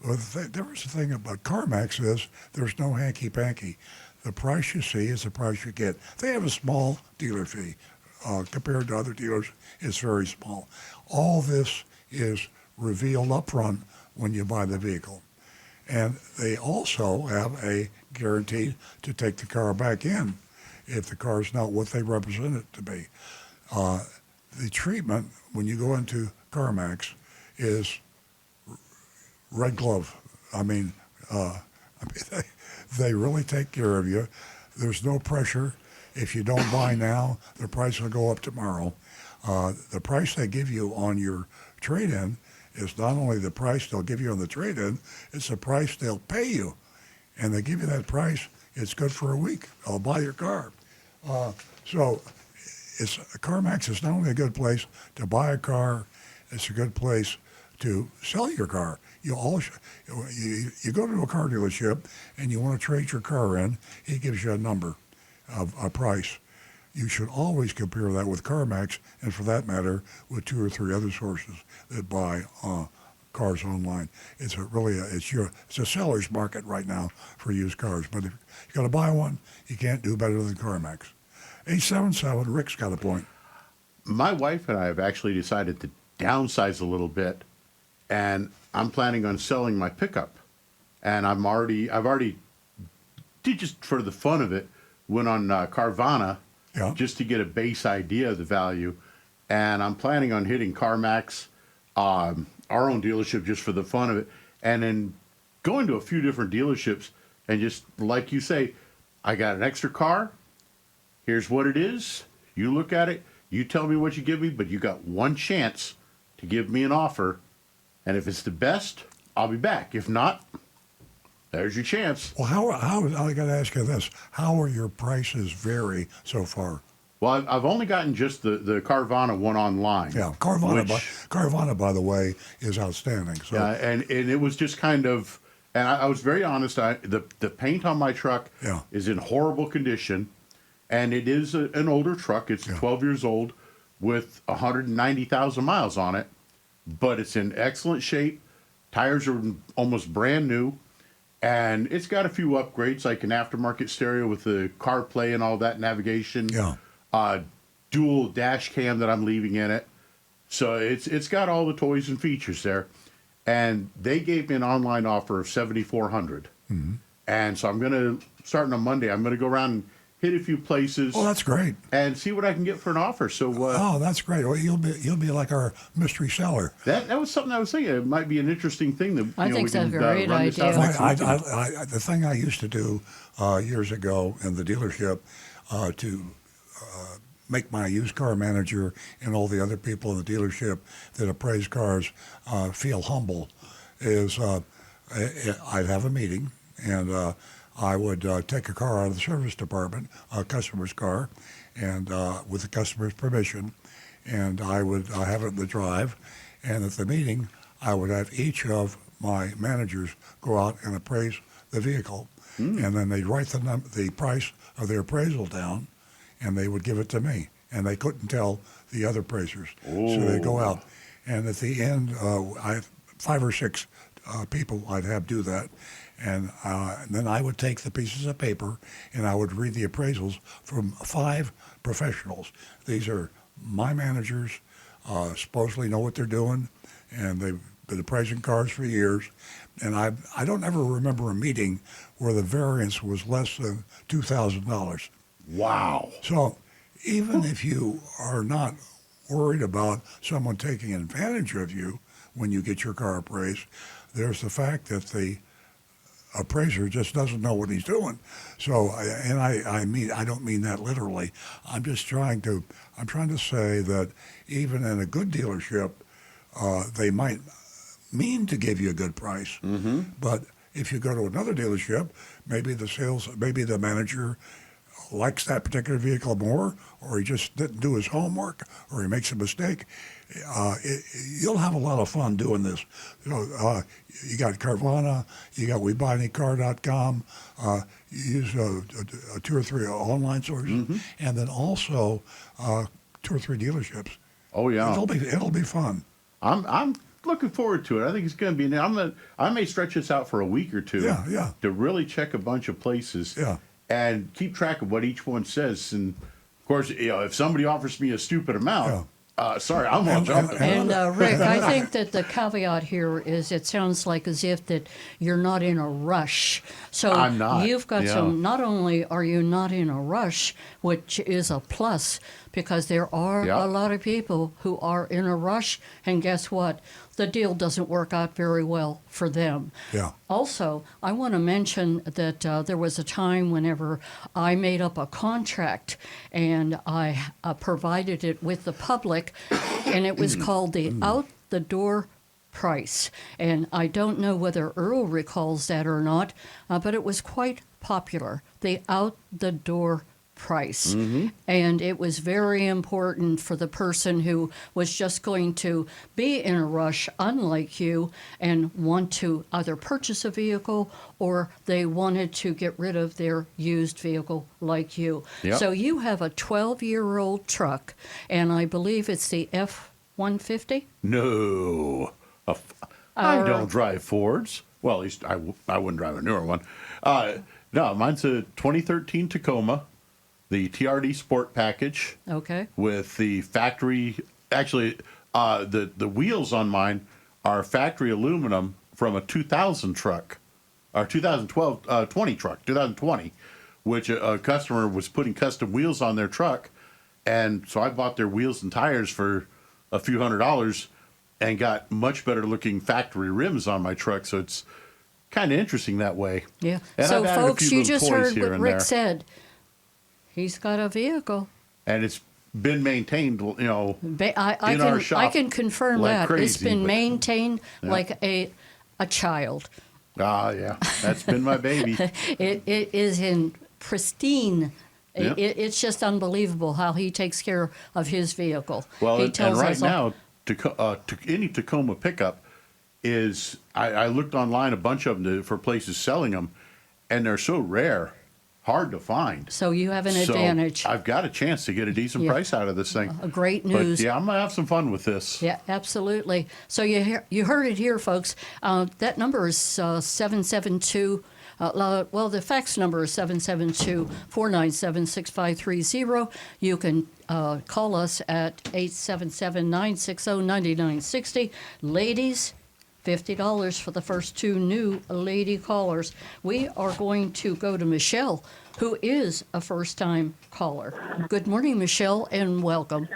Well, there was the thing about CarMax is there's no hanky-panky. The price you see is the price you get. They have a small dealer fee. Compared to other dealers, it's very small. All this is revealed up front when you buy the vehicle. And they also have a guarantee to take the car back in if the car is not what they represent it to be. The treatment when you go into CarMax is red glove. I mean, they really take care of you. There's no pressure. If you don't buy now, the price will go up tomorrow. The price they give you on your trade-in is not only the price they'll give you on the trade-in, it's the price they'll pay you. And they give you that price, it's good for a week. I'll buy your car. So CarMax is not only a good place to buy a car, it's a good place to sell your car. You go to a car dealership and you want to trade your car in, he gives you a number, a price. You should always compare that with CarMax, and for that matter, with 2 or 3 other sources that buy cars online. It's a seller's market right now for used cars. But if you got to buy one, you can't do better than CarMax. 877, Rick's got a point. My wife and I have actually decided to downsize a little bit, and I'm planning on selling my pickup. And I've already did, just for the fun of it, went on Carvana just to get a base idea of the value. And I'm planning on hitting CarMax, our own dealership, just for the fun of it. And then going to a few different dealerships and just, like you say, I got an extra car. Here's what it is. You look at it. You tell me what you give me, but you got one chance to give me an offer. And if it's the best, I'll be back. If not, there's your chance. Well, how I got to ask you this. How are your prices vary so far? Well, I've only gotten just the Carvana one online. Yeah, Carvana, by the way, is outstanding. So. Yeah, and it was just kind of, and I was very honest. The paint on my truck is in horrible condition, and it is an older truck. It's 12 years old with 190,000 miles on it, but it's in excellent shape. Tires are almost brand new, and it's got a few upgrades like an aftermarket stereo with the CarPlay and all that navigation. Yeah. Dual dash cam that I'm leaving in it. So it's got all the toys and features there. And they gave me an online offer of $7,400. Mm-hmm. And so I'm going to, starting on Monday, I'm going to go around and hit a few places. Oh, that's great. And see what I can get for an offer. So oh, that's great. Well, you'll be like our mystery seller. That was something I was thinking. It might be an interesting thing that I think we can that's a great run this idea. out. The thing I used to do years ago in the dealership to make my used car manager and all the other people in the dealership that appraise cars feel humble is I'd have a meeting and I would take a car out of the service department, a customer's car, and with the customer's permission, and I would have it in the drive. And at the meeting, I would have each of my managers go out and appraise the vehicle, and then they'd write the price of their appraisal down, and they would give it to me. And they couldn't tell the other appraisers, so they'd go out. And at the end, I have 5 or 6 people I'd have do that. And then I would take the pieces of paper and I would read the appraisals from 5 professionals. These are my managers, supposedly know what they're doing, and they've been appraising cars for years. And I don't ever remember a meeting where the variance was less than $2,000. Wow. So even if you are not worried about someone taking advantage of you when you get your car appraised, there's the fact that the appraiser just doesn't know what he's doing. So, and I don't mean that literally. I'm trying to say that even in a good dealership, they might mean to give you a good price, but if you go to another dealership, maybe the manager likes that particular vehicle more, or he just didn't do his homework, or he makes a mistake, you'll have a lot of fun doing this. You got Carvana, you got WeBuyAnyCar.com, you use 2 or 3 online sources, and then also 2 or 3 dealerships. Oh yeah, It'll be fun. I'm looking forward to it. I think it's going to be. I may stretch this out for a week or two. Yeah. To really check a bunch of places. Yeah. And keep track of what each one says. And of course, if somebody offers me a stupid amount, sorry, I'm on jumping. And Rick, I think that the caveat here is it sounds like as if that you're not in a rush. So I'm not, you've got yeah. some. Not only are you not in a rush, which is a plus, because there are Yep. a lot of people who are in a rush, and guess what? The deal doesn't work out very well for them. Yeah. Also, I want to mention that there was a time whenever I made up a contract and I provided it with the public, and it was called the out the door price. And I don't know whether Earl recalls that or not, but it was quite popular. The out the door price. And it was very important for the person who was just going to be in a rush, unlike you, and want to either purchase a vehicle or they wanted to get rid of their used vehicle like you. Yep. So you have a 12-year-old truck, and I believe it's the F-150? No, I don't drive Fords. Well, at least I wouldn't drive a newer one. No, mine's a 2013 Tacoma, the TRD Sport package Okay. with the factory. Actually, the wheels on mine are factory aluminum from a 2000 truck, or 2012 20 truck, 2020, which a customer was putting custom wheels on their truck, and so I bought their wheels and tires for a few $100s and got much better looking factory rims on my truck. So it's kind of interesting that way. Yeah. And So, I've added a folks, few you little just toys heard here what and Rick there. said. He's got a vehicle. And it's been maintained, I in our can shop I can confirm like that it's crazy, been but- maintained like a child. Yeah, that's been my baby. It is in pristine. Yeah. It's just unbelievable how he takes care of his vehicle. Well, he and right us now, any Tacoma pickup is, I looked online a bunch of them for places selling them, and they're so rare, hard to find. So you have an So advantage. I've got a chance to get a decent Yeah. price out of this thing. Great But news. yeah, I'm gonna have some fun with this. Yeah, absolutely. So you heard it here, folks. That number is 772. Well, the fax number is 772-497-6530. You can call us at 877-960-9960. Ladies, $50 for the first 2 new lady callers. We are going to go to Michelle, who is a first-time caller. Good morning, Michelle, and welcome.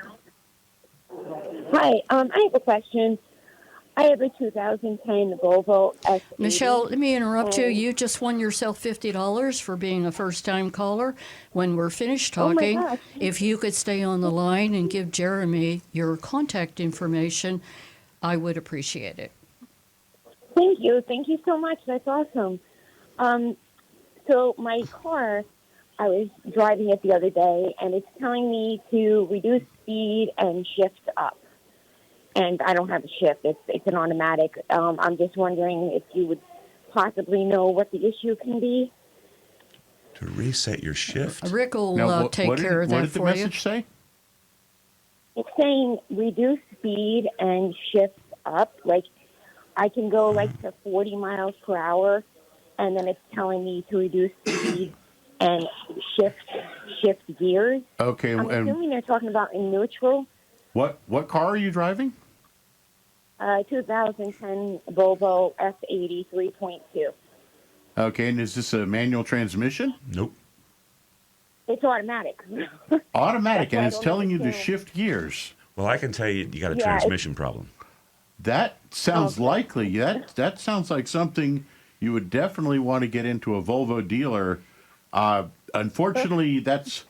Hi, I have a question. I have a 2010 Volvo S80. Michelle, let me interrupt you. and- You just won yourself $50 for being a first-time caller. When we're finished Oh, my talking, gosh. if you could stay on the line and give Jeremy your contact information, I would appreciate it. Thank you. Thank you so much. That's awesome. So my car, I was driving it the other day, and it's telling me to reduce speed and shift up. And I don't have a shift. It's an automatic. I'm just wondering if you would possibly know what the issue can be. To reset your shift? Rick will Now, take care of what that did the for you. message say? It's saying reduce speed and shift up. Like I can go like to 40 miles per hour, and then it's telling me to reduce speed and shift gears. Okay, I'm and assuming they're talking about in neutral. what car are you driving? 2010 Volvo F80 3.2. Okay, and is this a manual transmission? Nope. It's automatic. Automatic, That's why and I it's don't telling you to understand. shift gears. Well, I can tell you, you got a Yeah, transmission problem. That sounds Okay. likely. That sounds like something you would definitely want to get into a Volvo dealer. Unfortunately, that's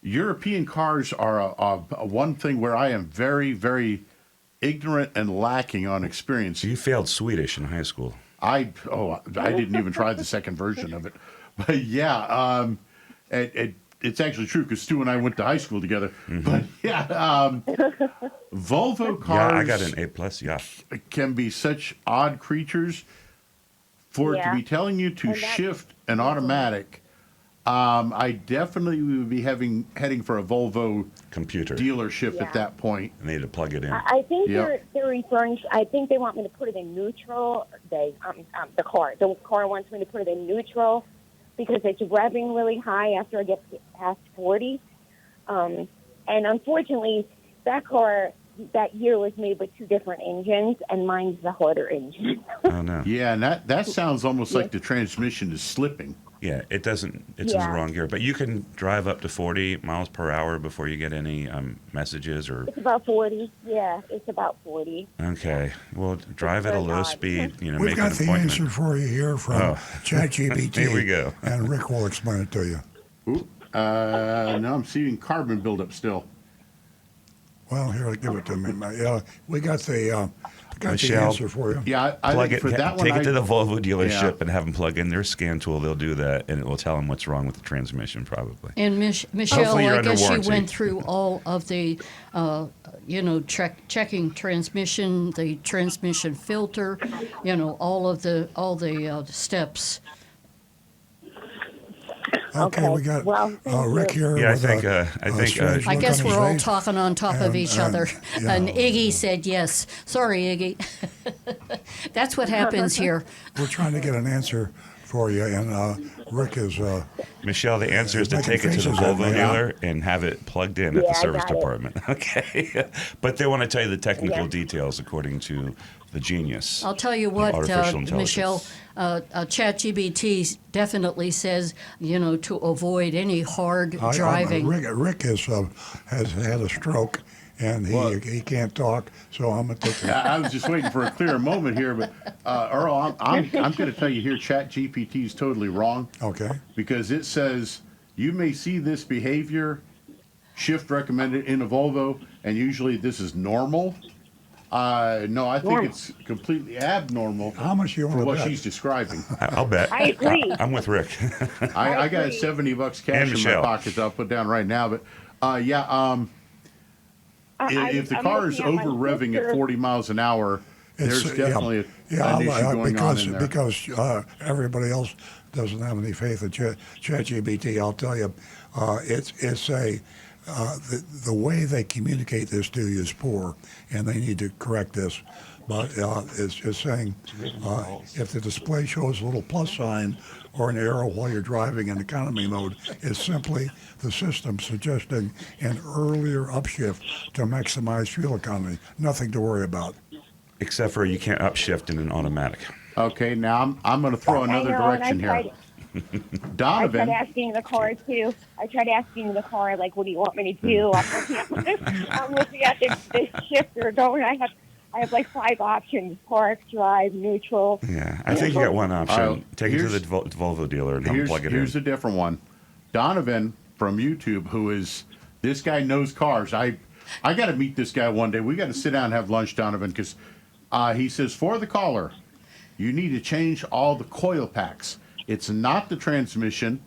European cars are a one thing where I am very, very ignorant and lacking on experience. So you failed Swedish in high school. I didn't even try the second version of it, but yeah, it's actually true because Stu and I went to high school together. But yeah, Volvo cars Yeah, I got an A+. Yeah. can be such odd creatures. For it to Yeah. be telling you to And that- shift an automatic, I definitely would be heading for a Volvo Computer. dealership Yeah. at that point. I need to plug it in. I think Yep. they're referring. I think they want me to put it in neutral. The car wants me to put it in neutral because it's revving really high after I get past 40. And unfortunately, that car that year was made with two different engines, and mine's the harder engine. Oh, no. Yeah, and that sounds almost like the transmission is slipping. Yeah, it's in the Yeah. wrong gear. But you can drive up to 40 miles per hour before you get any messages or. It's about 40. Yeah, it's about 40. Okay. Well, drive at a very low odd. speed, We've make got an the appointment. answer for you here from Oh. ChatGPT. Here we go. And Rick will explain it to you. Ooh, now I'm seeing carbon buildup still. Well, here, give it to me. We got the Michelle. answer for you. Yeah, I Plug think it, for that one, take it to the Volvo dealership Yeah. and have them plug in their scan tool. They'll do that, and it will tell them what's wrong with the transmission, probably. And Michelle, Hopefully you're I under guess warranty. she went through all of the, checking transmission, the transmission filter, all the steps. Okay, we got Well, thank Rick you. here. Yeah, I with think, a strange I look guess on his we're all face. talking on top of And- each and, other. yeah. And Iggy said yes. Sorry, Iggy. That's what happens here. We're trying to get an answer for you, and Rick is. Michelle, the answer is to Making take it to the faces at Volvo me. dealer and have it plugged in at Yeah, the I service got it. department. Okay. But they want to tell you the technical Yeah. details according to the genius. I'll tell you of what, artificial intelligence. Michelle, ChatGPT definitely says, to avoid any hard driving. Rick has had a stroke, and he can't talk. So I'm gonna take. I was just waiting for a clearer moment here, but Earl, I'm going to tell you here, ChatGPT is totally wrong Okay. because it says you may see this behavior shift recommended in a Volvo, and usually this is normal. No, I think it's completely abnormal How much you for want to what bet? she's describing. I'll bet. I agree. I'm with Rick. I got agree. $70 cash And in my Michelle. pocket that I'll put down right now, but if the I'm car is looking at over my revving at sister. 40 miles an hour, there's definitely an issue going on in there. because everybody else doesn't have any faith in ChatGPT. I'll tell you, it's the way they communicate this to you is poor, and they need to correct this. But it's just saying if the display shows a little plus sign or an arrow while you're driving in economy mode, it's simply the system suggesting an earlier upshift to maximize fuel economy. Nothing to worry about. Except for you can't upshift in an automatic. Okay, now I'm going to throw another direction here. I Donovan, tried asking the car too. I tried asking the car, like, what do you want me to do? I'm looking at the shifter going. I have like 5 options: park, drive, neutral. Yeah, I think you got one option. Take it to here's- the Volvo dealer and have them plug it in. here's a different one. Donovan from YouTube, this guy knows cars. I got to meet this guy one day. We got to sit down and have lunch, Donovan, because he says for the caller, you need to change all the coil packs. It's not the transmission.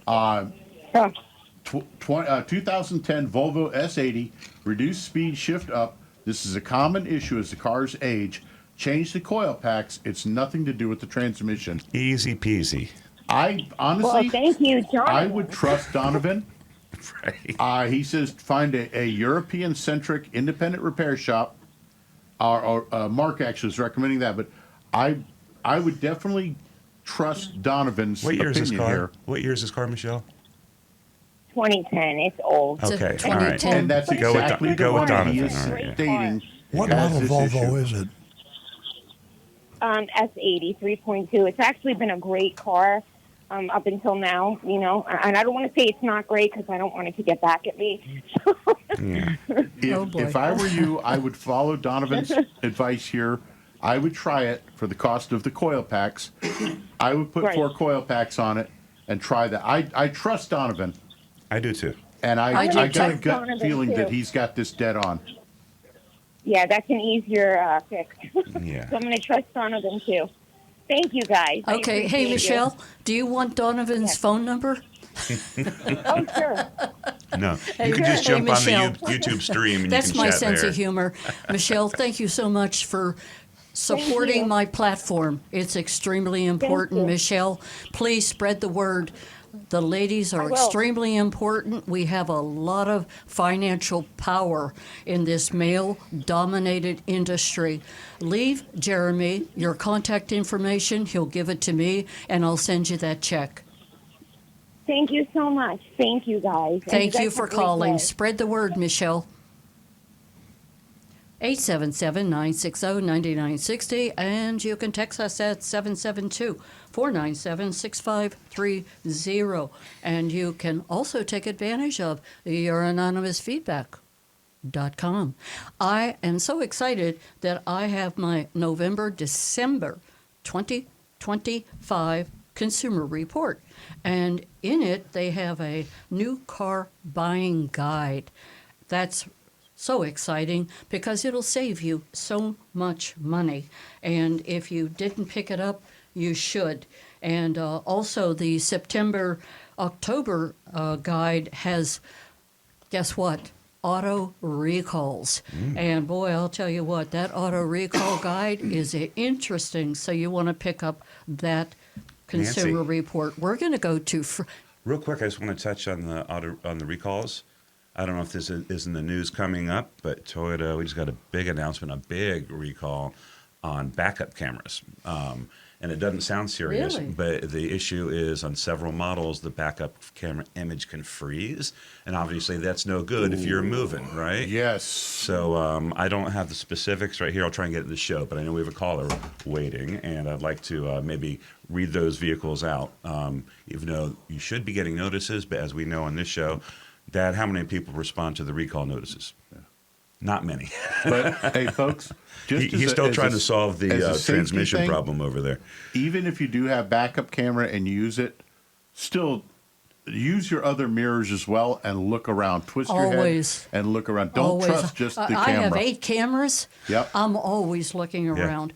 2010 Volvo S80, reduced speed, shift up. This is a common issue as the cars age. Change the coil packs. It's nothing to do with the transmission. Easy peasy. I Well, honestly, thank you, John. I would trust Donovan. Right. He says find a European-centric independent repair shop. Or Mark actually is recommending that, but I would definitely trust Donovan's What year is this opinion car? here. What year is this car, Michelle? 2010. It's old. It's a Okay, all right. 2010. And that's Go with exactly Don- the go with one he Donovan, is all right, yeah. stating. What has model this Volvo issue. is it? S80 3.2. It's actually been a great car up until now, and I don't want to say it's not great because I don't want it to get back at me. Yeah. Oh, boy. If I were you, I would follow Donovan's advice here. I would try it for the cost of the coil packs. I would put Right. 4 coil packs on it and try that. I trust Donovan, I do too. and I I do got a too. gut Donovan, feeling too. that he's got this dead on. Yeah, that's an easier fix. Yeah. So I'm going to trust Donovan too. Thank you, guys. I Okay, hey, appreciate you. Michelle, do you want Donovan's Yes. phone number? Oh, sure. No, Hey, you can just hey, jump on the Michelle. YouTube stream and That's you can my chat sense there. of humor. Michelle, thank you so much for supporting you. my platform. It's extremely important, you. Michelle. Please spread the word. The ladies are will. extremely important. We have a lot of financial power in this male-dominated industry. Leave Jeremy your contact information. He'll give it to me, and I'll send you that check. Thank you so much. Thank you, guys. And Thank guys you have for a great calling. day. Spread the word, Michelle. 877-960-9960, and you can text us at 772-497-6530. And you can also take advantage of your anonymous feedback.com. I am so excited that I have my November-December 2025 consumer report. And in it, they have a new car buying guide. That's so exciting because it'll save you so much money. And if you didn't pick it up, you should. And also the September-October guide has, guess what? Auto recalls. And boy, I'll tell you what, that auto recall guide is interesting. So you want to pick up that consumer Nancy. report. We're going to go to... Real quick, I just want to touch on the recalls. I don't know if this is in the news coming up, but Toyota, we just got a big announcement, a big recall on backup cameras. And it doesn't sound serious, Really? but the issue is on several models, the backup camera image can freeze. And obviously that's no good if you're moving, right? Yes. So I don't have the specifics right here. I'll try and get it to the show, but I know we have a caller waiting, and I'd like to maybe read those vehicles out. Even though you should be getting notices, but as we know on this show, Dad, how many people respond to the recall notices? Not many. But hey, folks, He's still trying to solve the safety transmission thing, problem over there. Even if you do have backup camera and use it, still use your other mirrors as well and look around. Twist your Always. head and look around. Don't Always. trust just the I camera. have 8 cameras. Yep. I'm always looking around.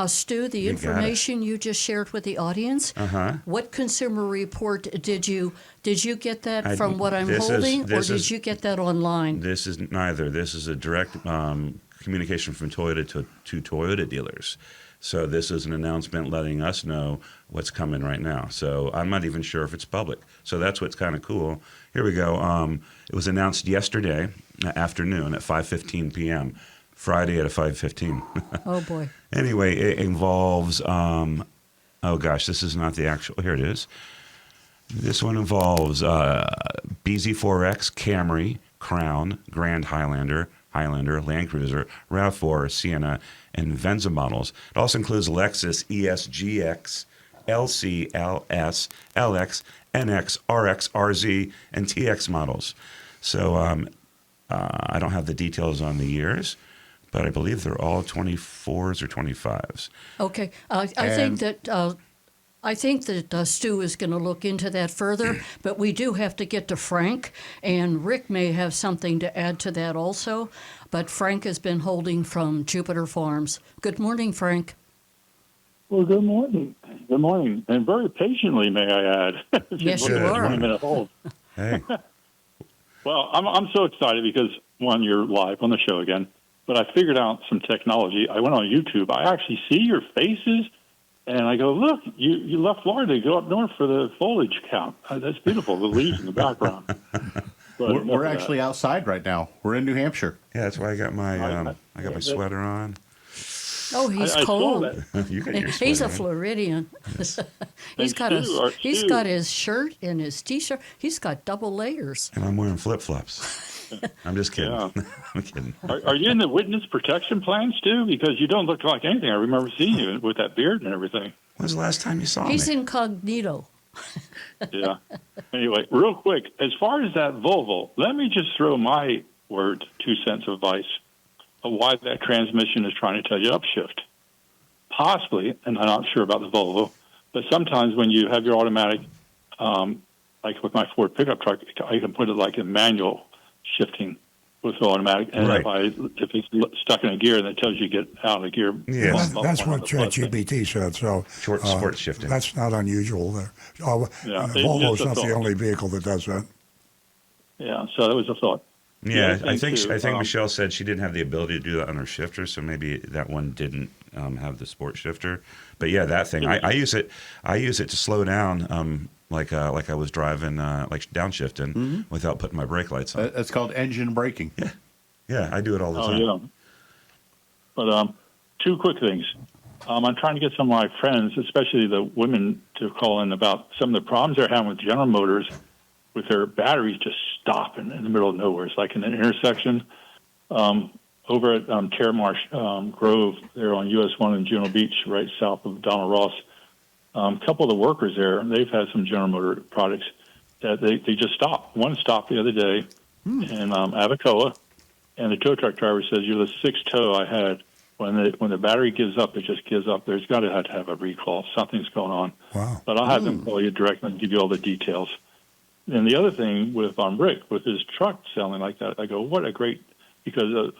Stu, the You got it. information you just shared with the audience, what consumer report did you get that from what I'm holding, or did you get that online? This is neither. This is a direct communication from Toyota to Toyota dealers. So this is an announcement letting us know what's coming right now. So I'm not even sure if it's public. So that's what's kind of cool. Here we go. It was announced yesterday afternoon at 5:15 p.m. Friday at 5:15. Oh boy. Anyway, it involves, oh gosh, this is not the actual, here it is. This one involves BZ4X, Camry, Crown, Grand Highlander, Land Cruiser, RAV4, Sienna, and Venza models. It also includes Lexus ESGX, LC, LS, LX, NX, RX, RZ, and TX models. So I don't have the details on the years, but I believe they're all 24s or 25s. Okay. I think that Stu is going to look into that further, but we do have to get to Frank, and Rick may have something to add to that also. But Frank has been holding from Jupiter Farms. Good morning, Frank. Well, good morning. Good morning. And very patiently, may I add. Yes, you Good. are. 20-minute hold. Hey, Well, I'm so excited because, one, you're live on the show again, but I figured out some technology. I went on YouTube. I actually see your faces, and I go, look, you left Florida to go up north for the foliage count. That's beautiful, the leaves in the background. But We're actually outside right now. We're in New Hampshire. yeah, that's why I got my sweater on. Oh, he's I saw cold. that. You got your He's a sweater on. Floridian. he's got his shirt and his T-shirt. He's got double layers. And I'm wearing flip-flops. I'm just kidding. Yeah. I'm kidding. Are you in the witness protection plan, Stu? Because you don't look like anything. I remember seeing you with that beard and everything. When's the last time you saw He's me? incognito. Yeah. Anyway, real quick, as far as that Volvo, let me just throw my 2 cents of advice of why that transmission is trying to tell you upshift. Possibly, and I'm not sure about the Volvo, but sometimes when you have your automatic, like with my Ford pickup truck, I can put it like in manual shifting, with automatic, and Right. if it's stuck in a gear, that tells you to get out of the gear. Yeah. That's what One of the plus things. ChatGPT said. So Sport shifting. That's not unusual. There, Yeah, it's Volvo's just a not the thought. only vehicle that does that. Yeah, so that was a thought. Yeah, The I other think thing, I too, think Michelle said she didn't have the ability to do that on her shifter, so maybe that one didn't have the sport shifter. But yeah, that thing I use it. I use it to slow down, like I was driving, like downshifting, without putting my brake lights on. That's called engine braking. Yeah, I do it all the time. yeah. But two quick things. I'm trying to get some of my friends, especially the women, to call in about some of the problems they're having with General Motors, with their batteries just stopping in the middle of nowhere. It's like in an intersection over at Terramarsh Grove, there on US 1 in Juno Beach, right south of Donald Ross. A couple of the workers there, they've had some General Motor products that they just stopped. One stopped the other day in Abacoa, and the tow truck driver says, "You're the sixth tow I had. When the battery gives up, it just gives up. There's got to have a recall. Something's going on." Wow. But I'll have them call you directly and give you all the details. And the other thing with Rick, with his truck selling like that, I go, what a great, because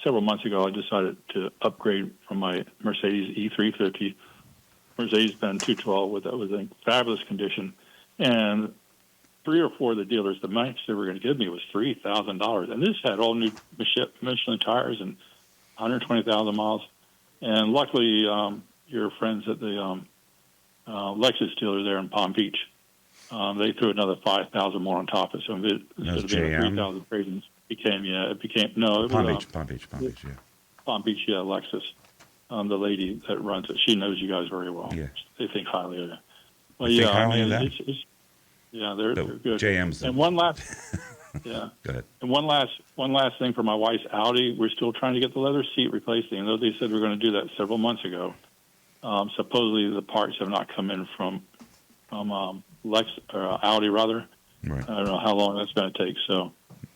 several months ago I decided to upgrade from my Mercedes E350, Mercedes-Benz 212, that was in fabulous condition. And 3 or 4 of the dealers, the max they were going to give me was $3,000. And this had all new Michelin tires and 120,000 miles. And luckily, your friends at the Lexus dealer there in Palm Beach, they threw another 5,000 more on top of it. So instead of being JM? 3,000 trade-ins, it became no, it Palm was Beach, Palm Beach, yeah. Palm Beach, yeah, Lexus. The lady that runs it, she knows you guys very well. Yeah. They think highly of you. Well, They yeah, think highly of them? Yeah, they're good. JM's And one last, yeah. Go ahead. And one last thing for my wife's Audi. We're still trying to get the leather seat replaced. Even though they said we were going to do that several months ago, supposedly the parts have not come in from Audi rather. Right. I don't know how long that's going to take. So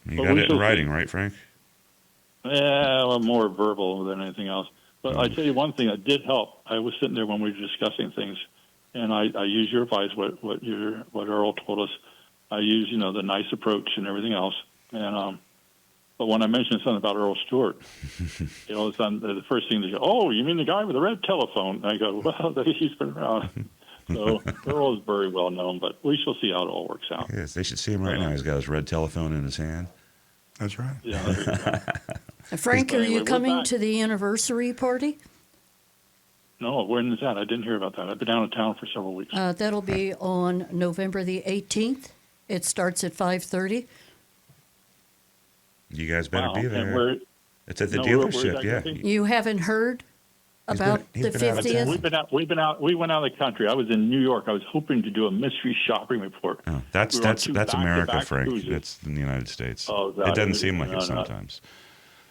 You But got we it in shall writing, see. right, Frank? Yeah, well, more verbal than anything else. But I tell you one thing that did help. I was sitting there when we were discussing things, and I used your advice, what Earl told us. I used, the nice approach and everything else. And but when I mentioned something about Earl Stewart, all of a sudden the first thing they go, "Oh, you mean the guy with the red telephone?" And I go, "Well, he's been around." So Earl is very well known, but we shall see how it all works out. Yes, they should see him right now. He's got his red telephone in his hand. That's right. Yeah, there you go. Frank, are Anyway, you we're coming back. to the anniversary party? No, when is that? I didn't hear about that. I've been out of town for several weeks. That'll be on November the 18th. It starts at 5:30. You guys better Wow. be And there. where- It's at the No, where's dealership, that yeah. gonna be? You haven't heard He's about been- the he's been out of town. 50th? We went out of the country. I was in New York. I was hoping to do a mystery shopping report. Oh, that's We were on that's two that's America, back-to-back Frank. cruises. That's in the United States. Oh, it doesn't that- seem like no, it no. sometimes.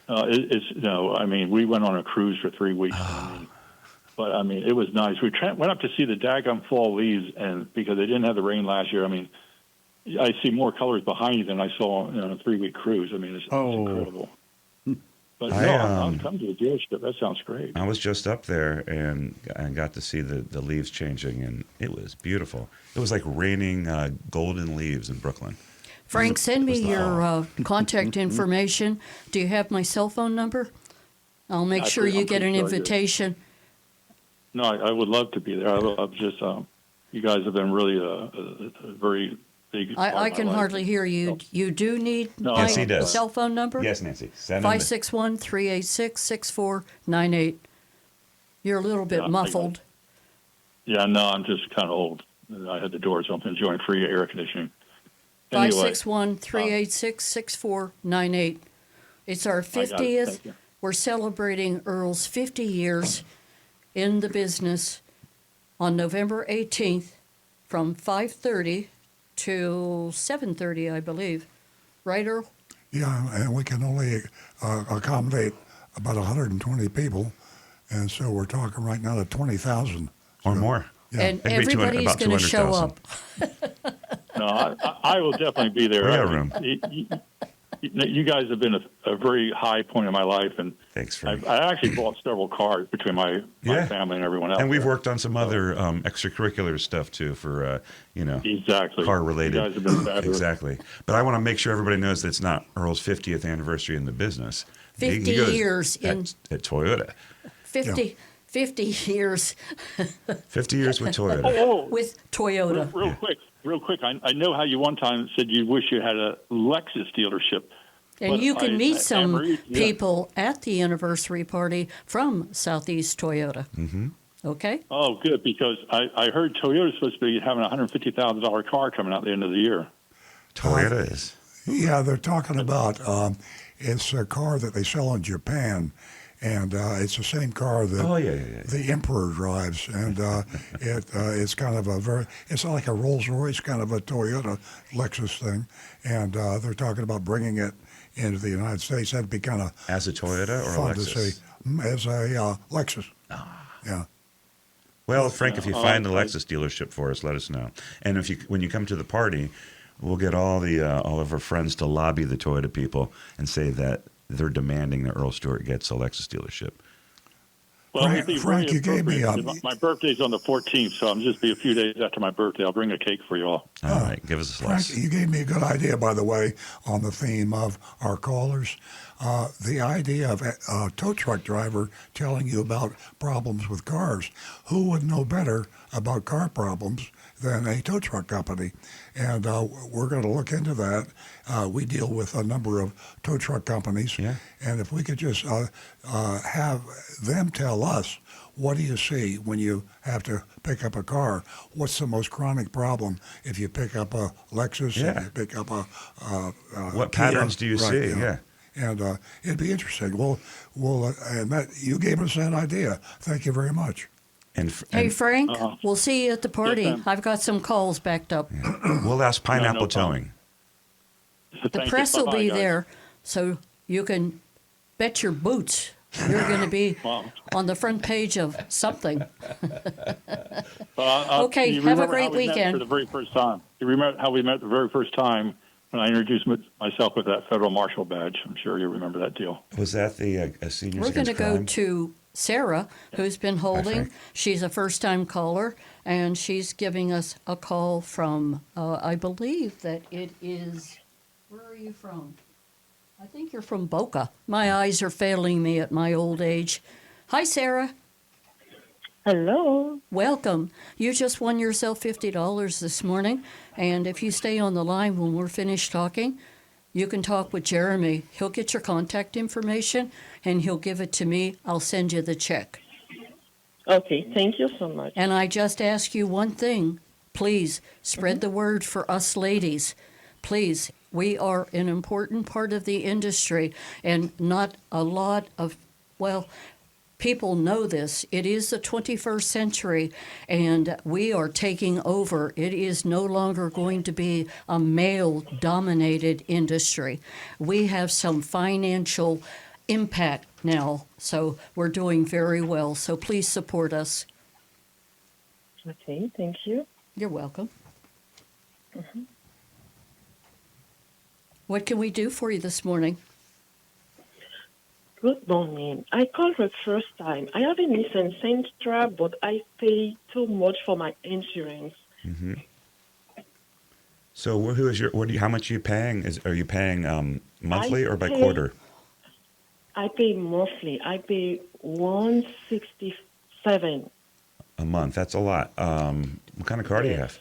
I mean, we went on a cruise for 3 weeks. But I mean, it was nice. We went up to see the daggum fall leaves, and because they didn't have the rain last year, I mean, I see more colors behind you than I saw on a 3-week cruise. I mean, it's incredible. But I'll come to the dealership. That sounds great. I was just up there and got to see the leaves changing, and it was beautiful. It was like raining golden leaves in Brooklyn. Frank, send me your contact information. Do you have my cell phone number? I'll make sure you get an invitation. No, I would love to be there. I'm just, you guys have been really a very big. part I of can my life. hardly hear you. You do need No, my Yes, he does. cell phone number? Yes, Nancy. Send him 561-386-6498. You're a little bit Yeah, I- muffled. Yeah, no, I'm just kind of old. I had the doors open, enjoying free air conditioning. Anyway, 561-386-6498. It's our I got it. 50th. Thank you. We're celebrating Earl's 50 years in the business on November 18th from 5:30 to 7:30, I believe. Right, Earl? Yeah, and we can only accommodate about 120 people, and so we're talking right now to 20,000 or more. Yeah. And Maybe 200 everybody's about going to show 200,000. up. No, I will definitely be there. We got room. You guys have been a very high point in my life, and Thanks, Frank. I actually bought several cars between my family and everyone else. And we've there. worked on some other extracurricular stuff too for Exactly. car related. You guys have been fabulous. Exactly. But I want to make sure everybody knows that it's not Earl's 50th anniversary in the business. 50 goes years at Toyota. 50 years 50 years with Toyota. Oh, with Toyota. real quick. I know how you one time said you wish you had a Lexus dealership. And but you can meet some Anne-Marie, people at the anniversary party from Southeast Toyota. Mm-hmm. Okay? Oh, good, because I heard Toyota's supposed to be having a $150,000 car coming out at the end of the year. Toyota is. Yeah, they're talking about it's a car that they sell in Japan, and it's the same car that the Emperor drives, and it's kind of it's like a Rolls Royce kind of a Toyota Lexus thing, and they're talking about bringing it into the United States. That'd be kind of As a Toyota or fun a to Lexus? see. As a Lexus. Yeah. Well, Frank, if you find a Lexus dealership for us, let us know. And when you come to the party, we'll get all of our friends to lobby the Toyota people and say that they're demanding that Earl Stewart gets a Lexus dealership. Well, Frank, you gave me my birthday's on the 14th, so I'm just be a few days after my birthday. I'll bring a cake for you all. All right, give us a slice. Frank, you gave me a good idea, by the way, on the theme of our callers. The idea of a tow truck driver telling you about problems with cars. Who would know better about car problems than a tow truck company? And we're going to look into that. We deal with a number of tow truck companies. Yeah. And if we could just have them tell us, what do you see when you have to pick up a car? What's the most chronic problem if you pick up a Lexus, Yeah. if you pick up a What Kia? patterns do you Right, see? Yeah. And it'd be interesting. And that you gave us that idea. Thank you very much. Hey, Frank, we'll see you at the party. Yes, ma'am. I've got some calls backed up. We'll ask Pineapple No problem. Towing. The Thank you. press will Bye-bye, be guys. there, so you can bet your boots you're going to be Wow. on the front page of something. Okay, have a remember great how we met weekend. For the very first time. You remember how we met the very first time when I introduced myself with that federal marshal badge? I'm sure you remember that deal. Was that the seniors We're going against to go crime? to Sarah, who's been holding. Frank. She's a first-time caller, and she's giving us a call from, I believe that it is, where are you from? I think you're from Boca. My eyes are failing me at my old age. Hi, Sarah. Hello. Welcome. You just won yourself $50 this morning, and if you stay on the line when we're finished talking, you can talk with Jeremy. He'll get your contact information, and he'll give it to me. I'll send you the check. Okay, thank you so much. And I just ask you one thing. Please spread the word for us ladies. Please, we are an important part of the industry, and not a lot of, people know this. It is the 21st century, and we are taking over. It is no longer going to be a male-dominated industry. We have some financial impact now, so we're doing very well. So please support us. Okay, thank you. You're welcome. What can we do for you this morning? Good morning. I called for the first time. I have a Nissan Sentra, but I pay too much for my insurance. Mm-hmm. So who is how much are you paying? Are you paying monthly or by quarter? I pay monthly. I pay $167 A month. That's a lot. What kind of car do you have?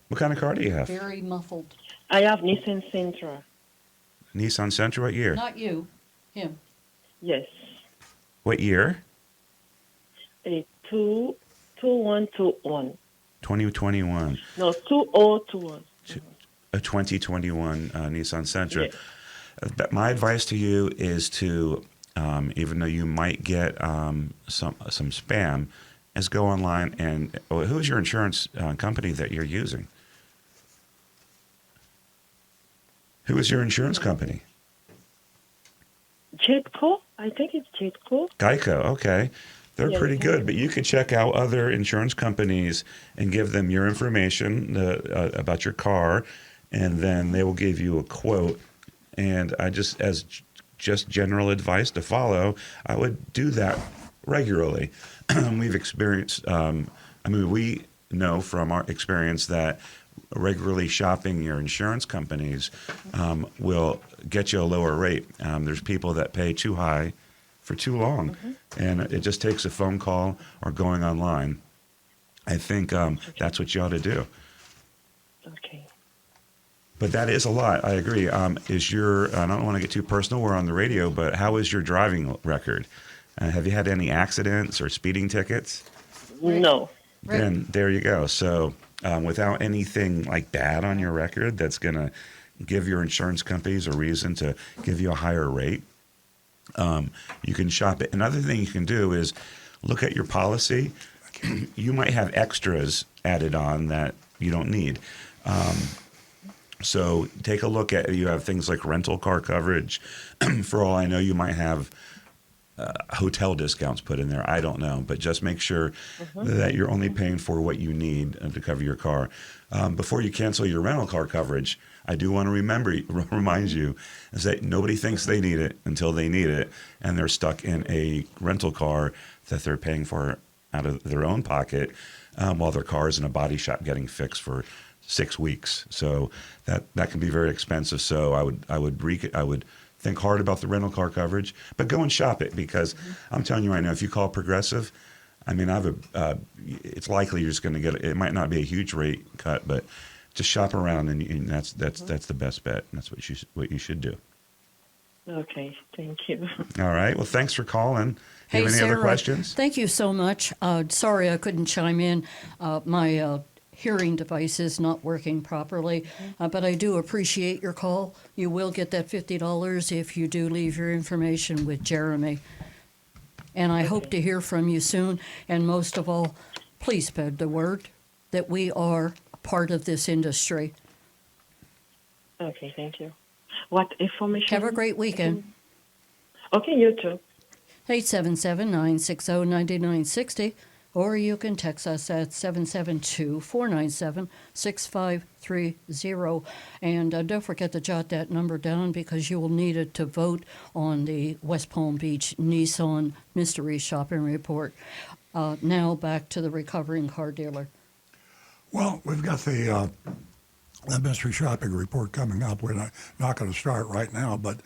What kind of car do you have? Very muffled. I have Nissan Sentra. Nissan Sentra. What year? Not you, him. Yes. What year? A 2121. 2021. No, 2021. A 2021 Nissan Sentra. Yes. My advice to you is to, even though you might get some spam, is go online and who is your insurance company that you're using? Who is your insurance company? Jitco? I think it's Jitco. Geico. Okay. They're Yeah, pretty Geico. good, but you could check out other insurance companies and give them your information about your car and then they will give you a quote. And I just, as just general advice to follow, I would do that regularly. We've experienced, we know from our experience that regularly shopping your insurance companies will get you a lower rate. There's people that pay too high for too long, and it just takes a phone call or going online. I think that's what you ought to do. Okay. But that is a lot. I agree. I don't want to get too personal. We're on the radio, but how is your driving record? Have you had any accidents or speeding tickets? No. Right. Then there you go. So without anything like bad on your record that's going to give your insurance companies a reason to give you a higher rate, you can shop it. Another thing you can do is look at your policy. You might have extras added on that you don't need. So take a look at, you have things like rental car coverage. For all I know, you might have hotel discounts put in there. I don't know, but just make sure that you're only paying for what you need to cover your car. Before you cancel your rental car coverage, I do want to remind you is that nobody thinks they need it until they need it, and they're stuck in a rental car that they're paying for out of their own pocket while their car is in a body shop getting fixed for 6 weeks. So that can be very expensive. So I would think hard about the rental car coverage, but go and shop it, because I'm telling you right now, if you call Progressive, I mean, it's likely you're just going to get it. Might not be a huge rate cut, but just shop around, and that's the best bet. And that's what you should do. Okay. Thank you. All right. Well, thanks for calling. Hey, You have any Sarah, other questions? thank you so much. Sorry I couldn't chime in. My hearing device is not working properly, but I do appreciate your call. You will get that $50 if you do leave your information with Jeremy. And I hope to hear from you soon. And most of all, please spread the word that we are a part of this industry. Okay. Thank you. What information? Have a great weekend. Okay. You too. 877-960-9960, or you can text us at 772-497-6530. And don't forget to jot that number down, because you will need it to vote on the West Palm Beach Nissan Mystery Shopping Report. Now back to the recovering car dealer. Well, we've got the mystery shopping report coming up. We're not going to start right now, but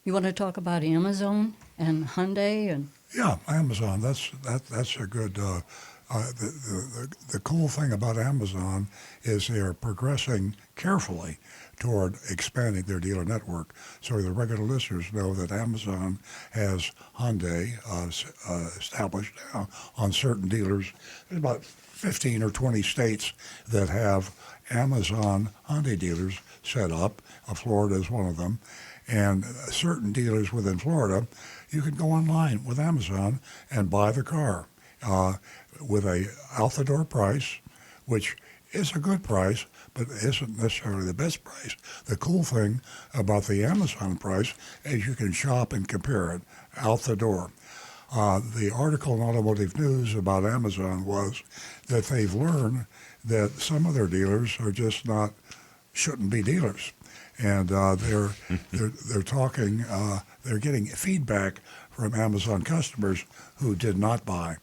You want to talk about Amazon and Hyundai and? yeah, Amazon. That's a good. The cool thing about Amazon is they are progressing carefully toward expanding their dealer network. So the regular listeners know that Amazon has Hyundai established now on certain dealers. There's about 15 or 20 states that have Amazon Hyundai dealers set up. Florida is one of them. And certain dealers within Florida, you can go online with Amazon and buy the car with a out-the-door price, which is a good price, but isn't necessarily the best price. The cool thing about the Amazon price is you can shop and compare it out the door. The article in Automotive News about Amazon was that they've learned that some of their dealers are just shouldn't be dealers. And they're talking. They're getting feedback from Amazon customers who did not buy.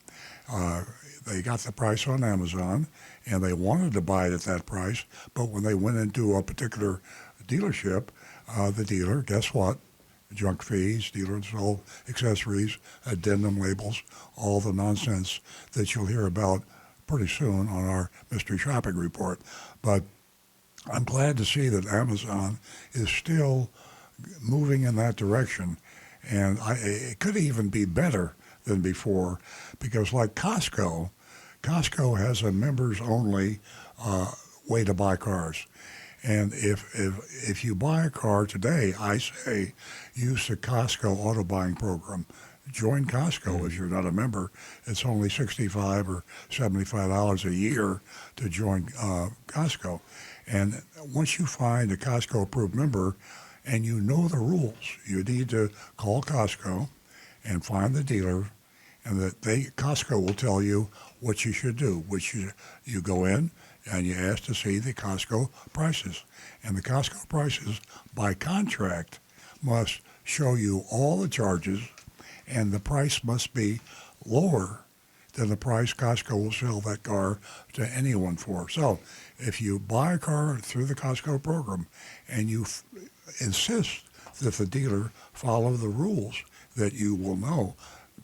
They got the price on Amazon, and they wanted to buy it at that price. But when they went into a particular dealership, the dealer, guess what? Junk fees, dealer installed accessories, addendum labels, all the nonsense that you'll hear about pretty soon on our mystery shopping report. But I'm glad to see that Amazon is still moving in that direction, and it could even be better than before, because like Costco has a members-only way to buy cars. And if you buy a car today, I say use the Costco auto buying program. Join Costco if you're not a member. It's only $65 or $75 a year to join Costco. And once you find a Costco-approved member and you know the rules, you need to call Costco and find the dealer, and Costco will tell you what you should do, which you go in, and you ask to see the Costco prices. And the Costco prices, by contract, must show you all the charges, and the price must be lower than the price Costco will sell that car to anyone for. So if you buy a car through the Costco program and you insist that the dealer follow the rules that you will know,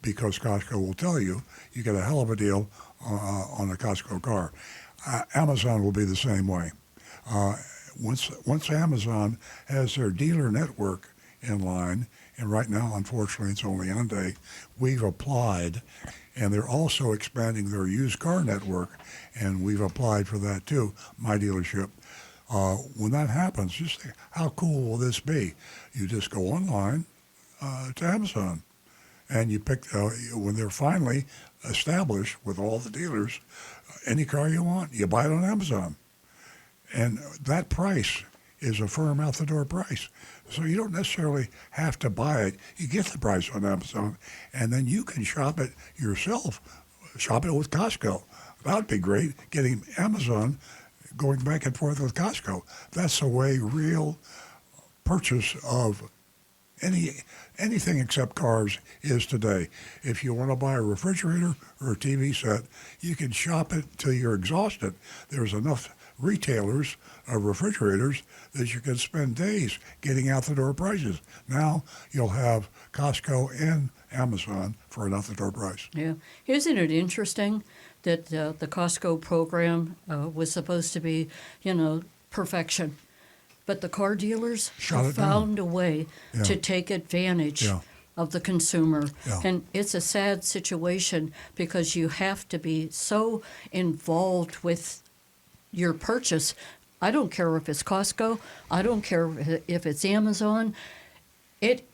because Costco will tell you, you get a hell of a deal on a Costco car. Amazon will be the same way. Once Amazon has their dealer network in line, and right now, unfortunately, it's only Hyundai, we've applied, and they're also expanding their used car network, and we've applied for that too, my dealership. When that happens, just think, how cool will this be? You just go online to Amazon, and you pick, when they're finally established with all the dealers, any car you want, you buy it on Amazon. And that price is a firm out-the-door price. So you don't necessarily have to buy it. You get the price on Amazon, and then you can shop it yourself. Shop it with Costco. That would be great, getting Amazon going back and forth with Costco. That's the way real purchase of anything except cars is today. If you want to buy a refrigerator or a TV set, you can shop it till you're exhausted. There's enough retailers of refrigerators that you can spend days getting out the door prices. Now you'll have Costco and Amazon for an out the door price. Yeah. Isn't it interesting that the Costco program was supposed to be, perfection? But the car dealers Shut have it down. found a way Yeah. to take advantage Yeah. of the consumer. Yeah. And it's a sad situation because you have to be so involved with your purchase. I don't care if it's Costco. I don't care if it's Amazon. It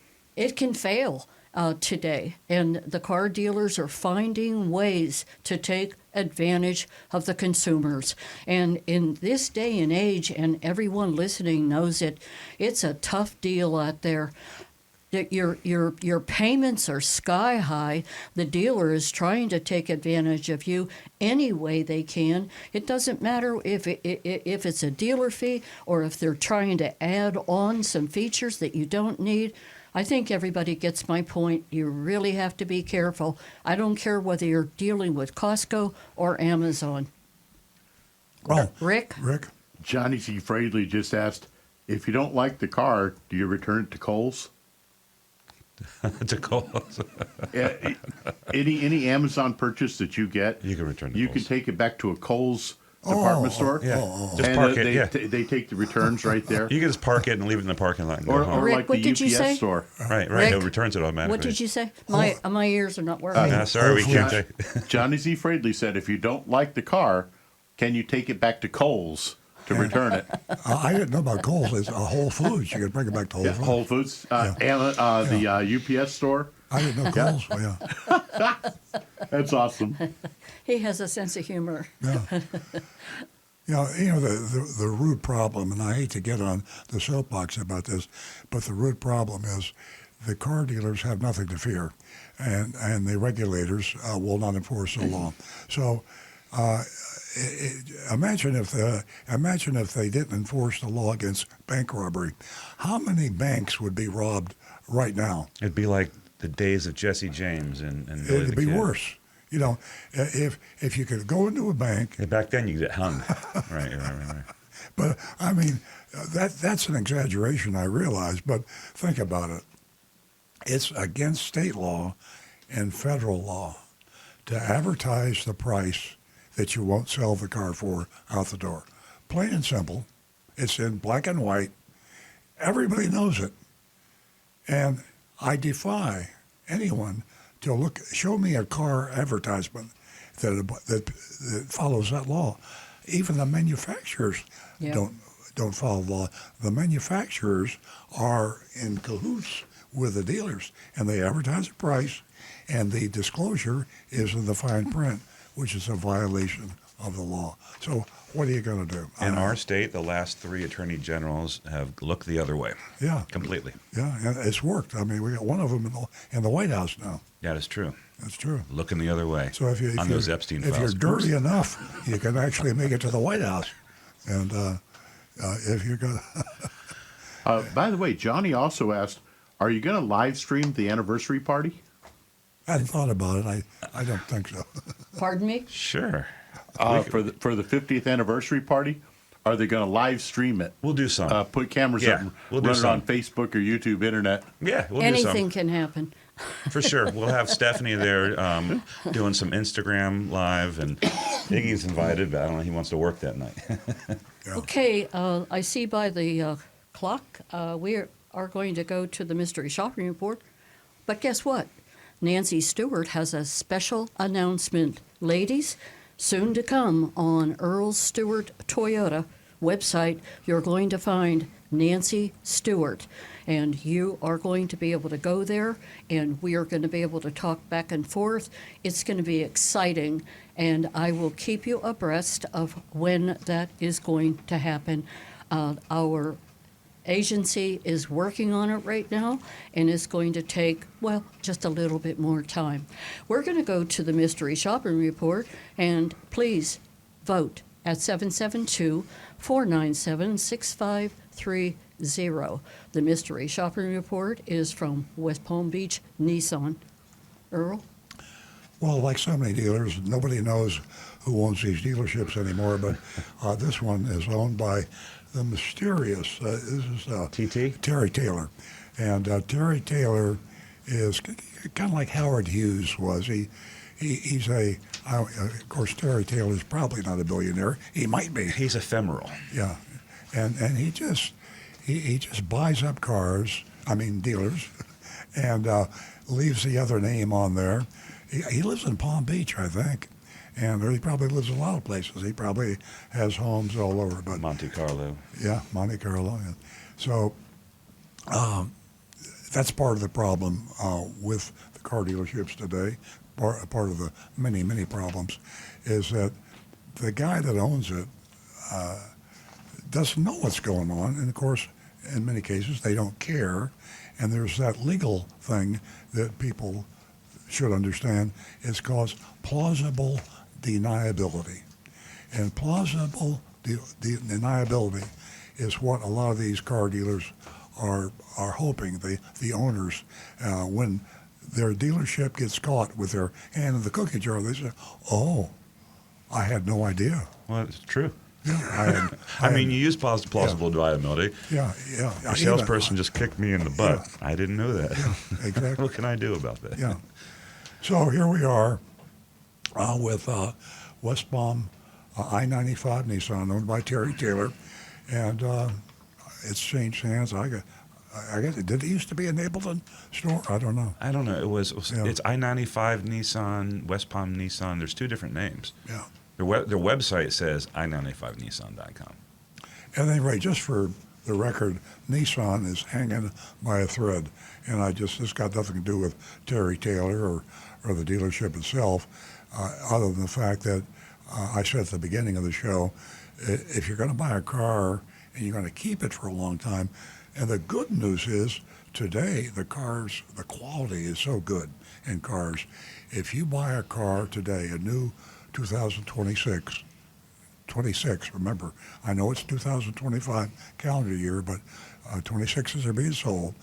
can fail today, and the car dealers are finding ways to take advantage of the consumers. And in this day and age, and everyone listening knows it, it's a tough deal out there. That your payments are sky high. The dealer is trying to take advantage of you any way they can. It doesn't matter if it's a dealer fee or if they're trying to add on some features that you don't need. I think everybody gets my point. You really have to be careful. I don't care whether you're dealing with Costco or Amazon. Well, Rick? Johnny C. Fradley just asked, if you don't like the car, do you return it to Kohl's? To Kohl's. Any Amazon purchase that you get, You can return to you Kohl's. can take it back to a Kohl's department store. Yeah. Just And park it, they, yeah. they take the returns right there. You can just park it and leave it in the parking lot and go Or home. Rick, like what the did you UPS say? store. Right. Rick, It returns it automatically. What did you say? My ears are not working. Sorry, we can't John- take. Johnny Z. Fradley said, if you don't like the car, can you take it back to Kohl's to return it? I didn't know about Kohl's. It's a Whole Foods. You can bring it back to Whole Yeah, Foods. Whole Foods, the UPS store. I didn't know Kohl's. Yeah. That's awesome. He has a sense of humor. Yeah. The root problem, and I hate to get on the soapbox about this, but the root problem is the car dealers have nothing to fear, and the regulators will not enforce the law. So imagine if they didn't enforce the law against bank robbery. How many banks would be robbed right now? It'd be like the days of Jesse James and Billy It'd the be Kid. worse. If you could go into a bank. Yeah, back then you get hung. right. But I mean, that's an exaggeration, I realize. But think about it. It's against state law and federal law to advertise the price that you won't sell the car for out the door. Plain and simple. It's in black and white. Everybody knows it. And I defy anyone to show me a car advertisement that follows that law. Even the manufacturers don't follow the law. The manufacturers are in cahoots with the dealers, and they advertise a price, and the disclosure is in the fine print, which is a violation of the law. So what are you going to do? In our state, the last 3 attorney generals have looked the other way. Yeah. Completely. Yeah, and it's worked. I mean, we got one of them in the White House now. That is true. That's true. Looking the other way. So on those Epstein if files. you're dirty enough, you can actually make it to the White House. And if you're going to... By the way, Johnny also asked, are you going to live stream the anniversary party? I hadn't thought about it. I don't think so. Pardon me? Sure. For the 50th anniversary party, are they going to live stream it? We'll do some. Put cameras up and we'll do run it some. on Facebook or YouTube, internet. Yeah, we'll Anything do some. can happen. For sure. We'll have Stephanie there doing some Instagram live, and Iggy's invited, but I don't know, he wants to work that night. Yeah. Okay, I see by the clock we are going to go to the mystery shopping report. But guess what? Nancy Stewart has a special announcement. Ladies, soon to come on Earl Stewart Toyota website, you're going to find Nancy Stewart. And you are going to be able to go there, and we are going to be able to talk back and forth. It's going to be exciting, and I will keep you abreast of when that is going to happen. Our agency is working on it right now, and it's going to take, well, just a little bit more time. We're going to go to the mystery shopping report, and please vote at 772-497-6530. The mystery shopping report is from West Palm Beach Nissan. Earl? Well, like so many dealers, nobody knows who owns these dealerships anymore, but this one is owned by the mysterious, this is TT? Terry Taylor. And Terry Taylor is kind of like Howard Hughes was. He's of course, Terry Taylor is probably not a billionaire. He might be. He's ephemeral. Yeah. And he just buys up cars, dealers, and leaves the other name on there. He lives in Palm Beach, I think. And he probably lives in a lot of places. He probably has homes all over. But Monte Carlo. Yeah, Monte Carlo. Yeah. So that's part of the problem with the car dealerships today. Part of the many, many problems is that the guy that owns it doesn't know what's going on. And, of course, in many cases, they don't care. And there's that legal thing that people should understand. It's called plausible deniability. And plausible deniability is what a lot of these car dealers are hoping, the owners, when their dealership gets caught with their hand in the cookie jar, they say, oh, I had no idea. Well, it's true. Yeah, you use plausible deniability. Yeah. A salesperson just kicked me in the butt. Yeah. I didn't know that. Yeah, exactly. What can I do about that? Yeah. So here we are with West Palm I-95 Nissan, owned by Terry Taylor, and it's changed hands. I guess did it used to be a Napleton store? I don't know. I don't know. It's I-95 Nissan, West Palm Nissan. There's 2 different names. Yeah. Their website says i95nissan.com. At any rate, just for the record, Nissan is hanging by a thread, and this got nothing to do with Terry Taylor or the dealership itself, other than the fact that I said at the beginning of the show, if you're going to buy a car and you're going to keep it for a long time, and the good news is today the quality is so good in cars. If you buy a car today, a new 2026, remember, I know it's 2025 calendar year, but 26s are being sold.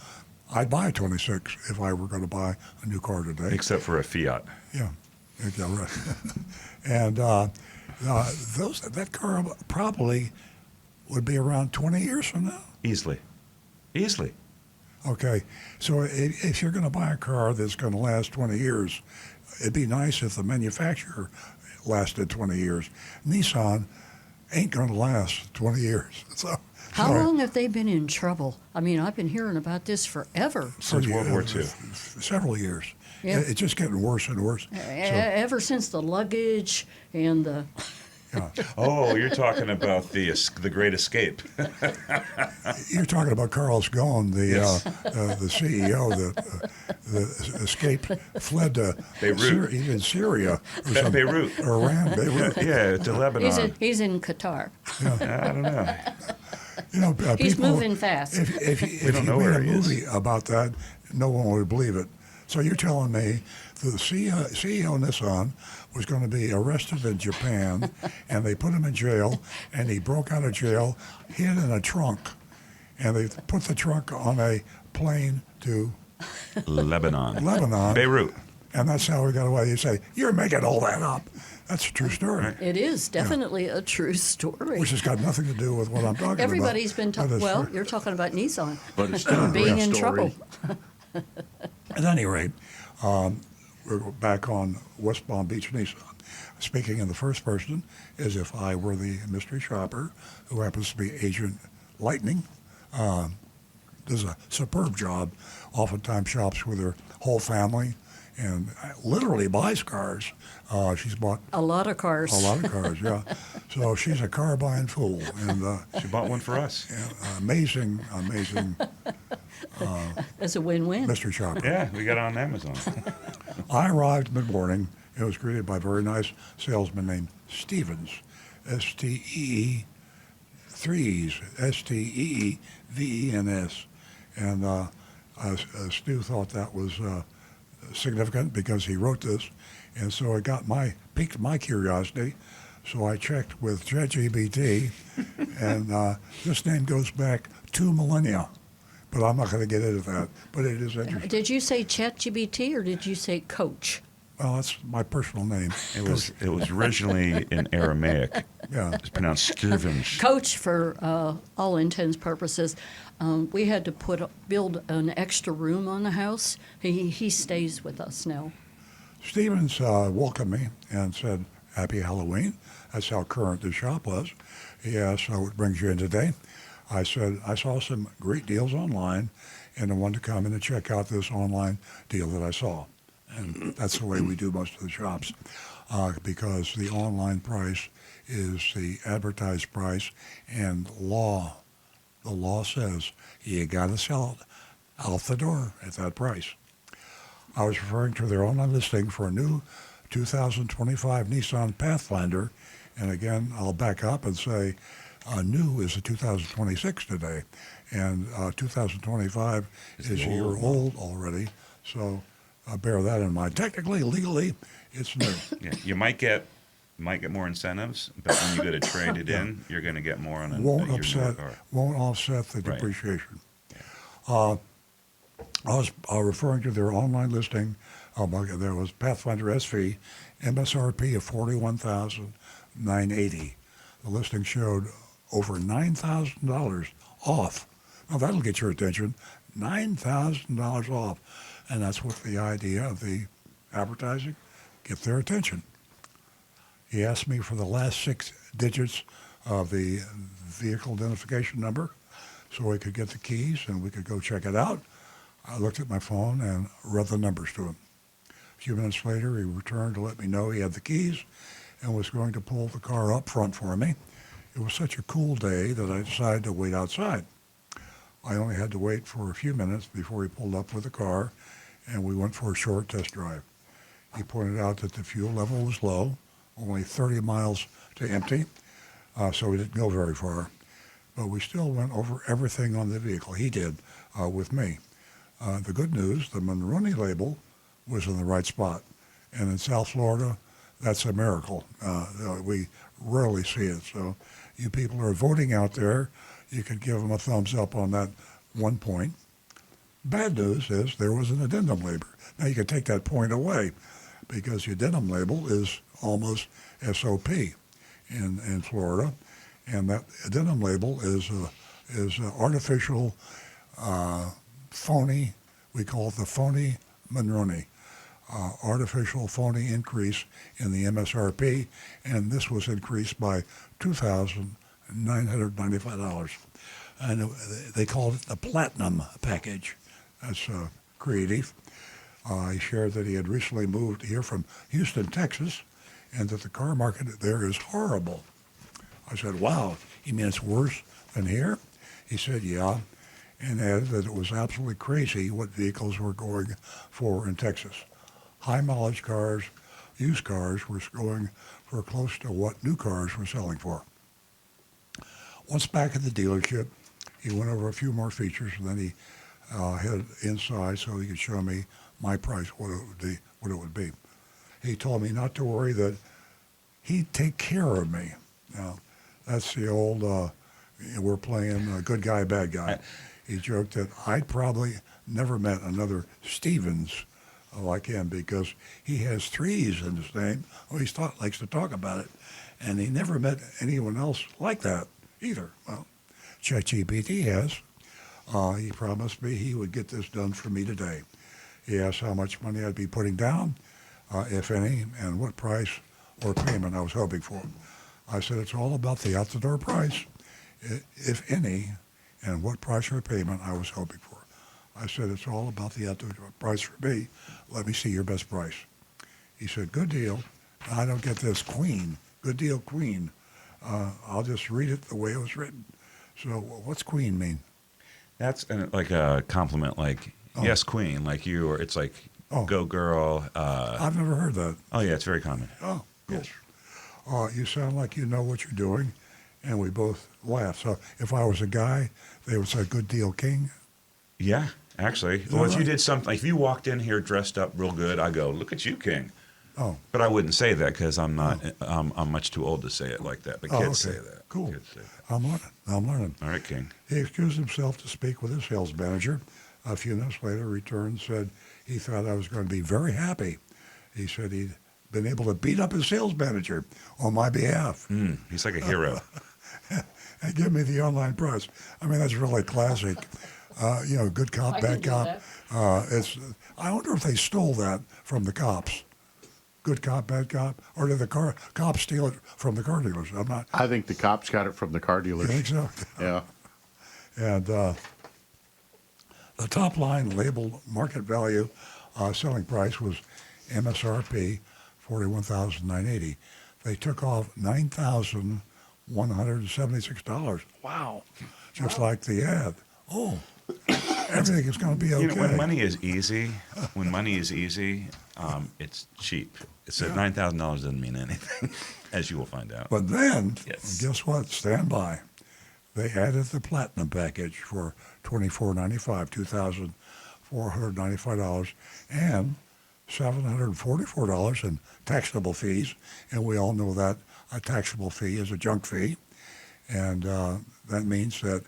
I'd buy a 26 if I were going to buy a new car today. Except for a Fiat. Yeah, right. And that car probably would be around 20 years from now. Easily. Okay, so if you're going to buy a car that's going to last 20 years, it'd be nice if the manufacturer lasted 20 years. Nissan ain't going to last 20 years. So How long have they been in trouble? I've been hearing about this forever. Since World War II. Several years. Yeah. It's just getting worse and worse. Ever since the luggage and the Oh, you're talking about the Great Escape. You're talking about Carl Ghosn, Yes. the CEO that escaped, fled to Beirut. he's in Syria or something. Beirut. Or Iran, Beirut. Yeah, to Lebanon. He's in Qatar. I don't know. He's People, moving fast. If We don't you know made where a he is. movie about that, no one would believe it. So you're telling me that the CEO Nissan was going to be arrested in Japan, and they put him in jail, and he broke out of jail, hid in a trunk, and they put the trunk on a plane to Lebanon. Beirut. And that's how he got away. You say, you're making all that up. That's a true story. It is definitely a true story. Which has got nothing to do with what I'm talking Everybody's about. been But talking. it's Well, true. you're talking about Nissan But it's still a being great in story. trouble. At any rate, we're back on West Palm Beach Nissan. Speaking in the first person as if I were the mystery shopper who happens to be Agent Lightning. Does a superb job, oftentimes shops with her whole family and literally buys cars. She's bought A lot of cars. a lot of cars, yeah. So she's a car buying fool. And She bought one for us. amazing It's a win-win. mystery shopper. Yeah, we got it on Amazon. I arrived mid-morning and was greeted by a very nice salesman named Stevens, S-T-E-E, threes, S-T-E-E-V-E-N-S. And Stu thought that was significant because he wrote this, and so it piqued my curiosity. So I checked with ChatGPT, and this name goes back 2 millennia. But I'm not going to get into that. But it is interesting. Did you say ChatGPT or did you say Coach? Well, that's my personal name. It was originally in Aramaic. Yeah. It's pronounced Stevens. Coach, for all intents purposes, we had to build an extra room on the house. He stays with us now. Stevens welcomed me and said, "Happy Halloween." That's how current the shop was. He asked, "So what brings you in today?" I said, "I saw some great deals online, and I wanted to come in and check out this online deal that I saw." And that's the way we do most of the shops, because the online price is the advertised price, and the law says you got to sell it out the door at that price. I was referring to their online listing for a new 2025 Nissan Pathfinder, and again, I'll back up and say new is a 2026 today, and 2025 is a year old already, so bear that in mind. Technically, legally, it's new. Yeah, you might get more incentives, but when you go to trade it in, you're going to get more on won't your newer offset the Right. depreciation. I was referring to their online listing. There was Pathfinder SV, MSRP of $41,980. The listing showed over $9,000 off. Now that'll get your attention. $9,000 off, and that's what the idea of the advertising, get their attention. He asked me for the last 6 digits of the vehicle identification number so we could get the keys and we could go check it out. I looked at my phone and read the numbers to him. A few minutes later, he returned to let me know he had the keys and was going to pull the car up front for me. It was such a cool day that I decided to wait outside. I only had to wait for a few minutes before he pulled up with the car, and we went for a short test drive. He pointed out that the fuel level was low, only 30 miles to empty, so we didn't go very far. But we still went over everything on the vehicle. He did with me. The good news, the Monroney label was in the right spot. And in South Florida, that's a miracle. We rarely see it. So you people who are voting out there, you could give them a thumbs up on that 1 point. Bad news is there was an addendum label. Now you can take that point away because the addendum label is almost SOP in Florida. And that addendum label is artificial, phony, we call it the phony Monroney, artificial phony increase in the MSRP, and this was increased by $2,995. And they called it the Platinum Package. That's creative. He shared that he had recently moved here from Houston, Texas, and that the car market there is horrible. I said, wow, you mean it's worse than here? He said, yeah, and added that it was absolutely crazy what vehicles were going for in Texas. High mileage cars, used cars were going for close to what new cars were selling for. Once back at the dealership, he went over a few more features, and then he headed inside so he could show me my price, what it would be. He told me not to worry, that he'd take care of me. Now, that's the old, we're playing good guy, bad guy. He joked that I'd probably never met another Stevens like him, because he has threes in his name. Oh, likes to talk about it. And he never met anyone else like that either. Well, ChatGPT has. He promised me he would get this done for me today. He asked how much money I'd be putting down, if any, and what price or payment I was hoping for. I said it's all about the out-the-door price, if any, and what price or payment I was hoping for. I said it's all about the out-the-door price for me. Let me see your best price. He said, good deal. I don't get this, Queen. Good deal, Queen. I'll just read it the way it was written. So what's Queen mean? That's like a compliment, like, yes, Queen, like you, or it's like, go girl. I've never heard that. Oh, yeah, it's very common. Oh, cool. Yes. You sound like you know what you're doing, and we both laughed. So if I was a guy, they would say, good deal, King. Yeah, actually. Well, if you did something, like if you walked in here dressed up real good, I go, look at you, King. Oh. But I wouldn't say that because I'm not, I'm much too old to say it like that. But kids say that. Cool. Kids say that. I'm learning. All right, King. He excused himself to speak with his sales manager. A few minutes later, returned and said he thought I was going to be very happy. He said he'd been able to beat up his sales manager on my behalf. He's like a hero. And give me the online price. I mean, that's really classic. Good cop, I bad can do cop. that. I wonder if they stole that from the cops. Good cop, bad cop, or did the cops steal it from the car dealers? I'm not. I think the cops got it from the car dealers. You think so? Yeah. And the top line labeled market value selling price was MSRP $41,980. They took off $9,176. Wow. Just like the ad. Oh, everything is going to be okay. You know, when money is easy, it's cheap. So $9,000 doesn't mean anything, as you will find out. But then, Yes. guess what? Stand by. They added the platinum package for $2,495, $2,495, and $744 in taxable fees. And we all know that a taxable fee is a junk fee. And that means that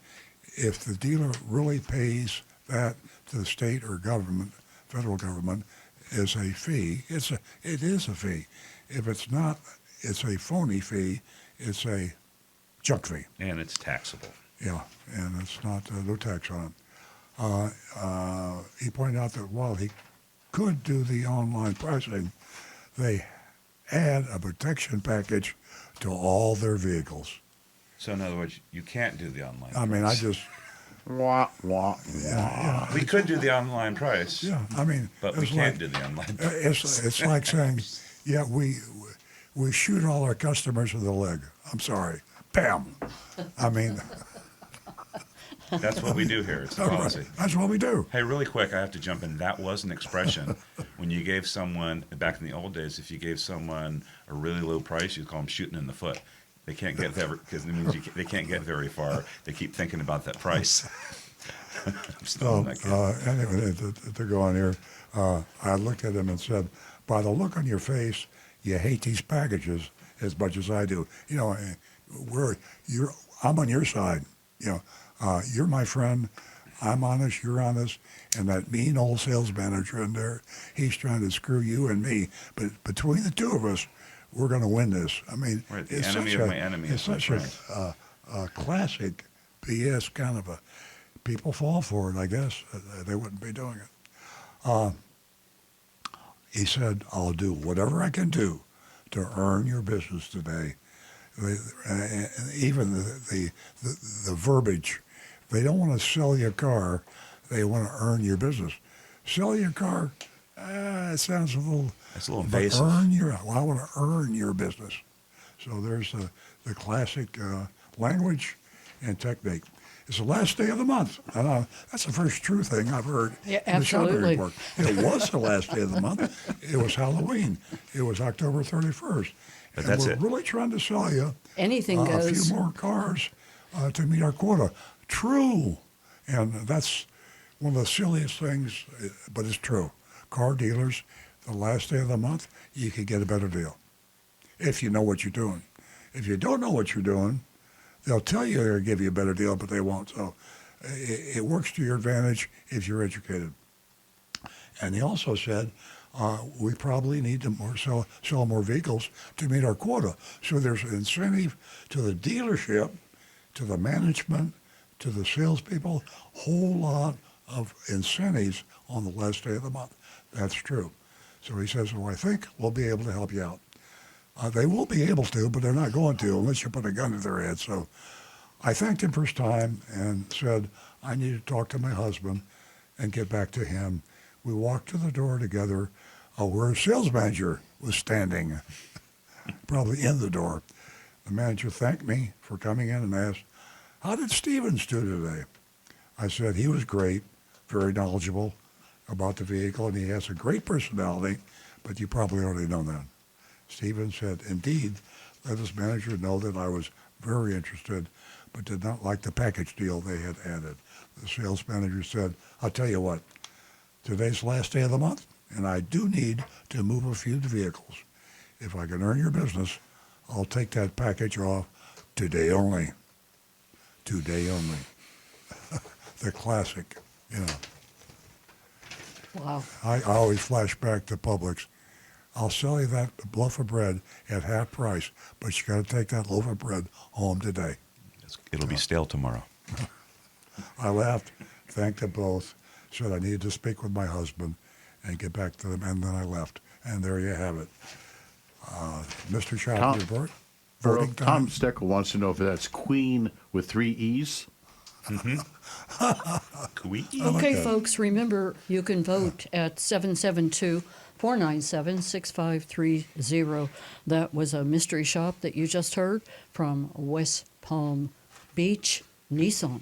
if the dealer really pays that to the state or government, federal government, is a fee, it is a fee. If it's not, it's a phony fee. It's a junk fee. And it's taxable. Yeah, and it's not, no tax on it. He pointed out that while he could do the online pricing, they add a protection package to all their vehicles. So in other words, you can't do the online I mean, I just, Wah, wah, yeah, We could do the online price. yeah. I mean, But we it's can't like, do the online price. it's like saying, yeah, we shoot all our customers in the leg. I'm sorry. Bam. I mean, That's what we do here. It's a policy. that's what we do. Hey, really quick, I have to jump in. That was an expression when you gave someone, back in the old days, if you gave someone a really low price, you'd call them shooting in the foot. They can't get there because it means they can't get very far. They keep thinking about that price. I'm still in that game. Anyway, to go on here, I looked at him and said, by the look on your face, you hate these packages as much as I do. You know, I'm on your side. You know, you're my friend. I'm honest. You're honest. And that mean old sales manager in there, he's trying to screw you and me. But between the two of us, we're going to win this. I mean, Right, the it's enemy such of a, my enemy it's is my such friend. a classic BS kind of a. People fall for it, I guess. They wouldn't be doing it. He said, I'll do whatever I can do to earn your business today. Even the verbiage, they don't want to sell you a car, they want to earn your business. Sell your car, It sounds a little. That's a little But invasive. I want to earn your business. So there's the classic language and technique. It's the last day of the month. And that's the first true thing I've heard Yeah, in the shopping absolutely. report. It was the last day of the month. It was Halloween. It was October 31st. But and that's we're it. really trying to sell you Anything a goes. few more cars to meet our quota. True. And that's one of the silliest things, but it's true. Car dealers, the last day of the month, you can get a better deal if you know what you're doing. If you don't know what you're doing, they'll tell you they'll give you a better deal, but they won't. So it works to your advantage if you're educated. And he also said, we probably need to sell more vehicles to meet our quota. So there's an incentive to the dealership, to the management, to the salespeople, whole lot of incentives on the last day of the month. That's true. So he says, well, I think we'll be able to help you out. They will be able to, but they're not going to unless you put a gun to their head. So I thanked him for his time and said, I need to talk to my husband and get back to him. We walked to the door together where a sales manager was standing, probably in the door. The manager thanked me for coming in and asked, how did Stevens do today? I said, he was great, very knowledgeable about the vehicle, and he has a great personality, but you probably already know that. Stevens said, indeed, let his manager know that I was very interested, but did not like the package deal they had added. The sales manager said, I'll tell you what, today's the last day of the month, and I do need to move a few vehicles. If I can earn your business, I'll take that package off today only. Today only. The classic, you know. Wow. I always flash back to Publix. I'll sell you that loaf of bread at half price, but you got to take that loaf of bread home today. It'll be stale tomorrow. I laughed, thanked them both, said I needed to speak with my husband and get back to them, and then I left. And there you have it. Mr. Shopping Report. Earl, Voting Tom time. Steckel wants to know if that's Queen with 3 E's. Okay, folks, remember you can vote at 772-497-6530. That was a mystery shop that you just heard from West Palm Beach, Nissan.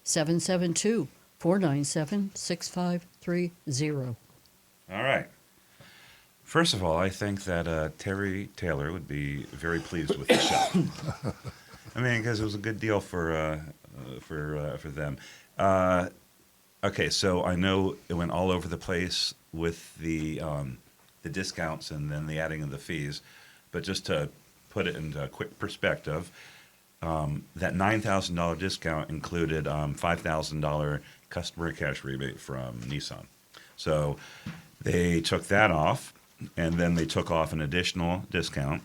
772-497-6530. All right. First of all, I think that Terry Taylor would be very pleased with the show. I mean, because it was a good deal for them. Okay, so I know it went all over the place with the discounts and then the adding of the fees, but just to put it into quick perspective, that $9,000 discount included $5,000 customer cash rebate from Nissan. So they took that off, and then they took off an additional discount.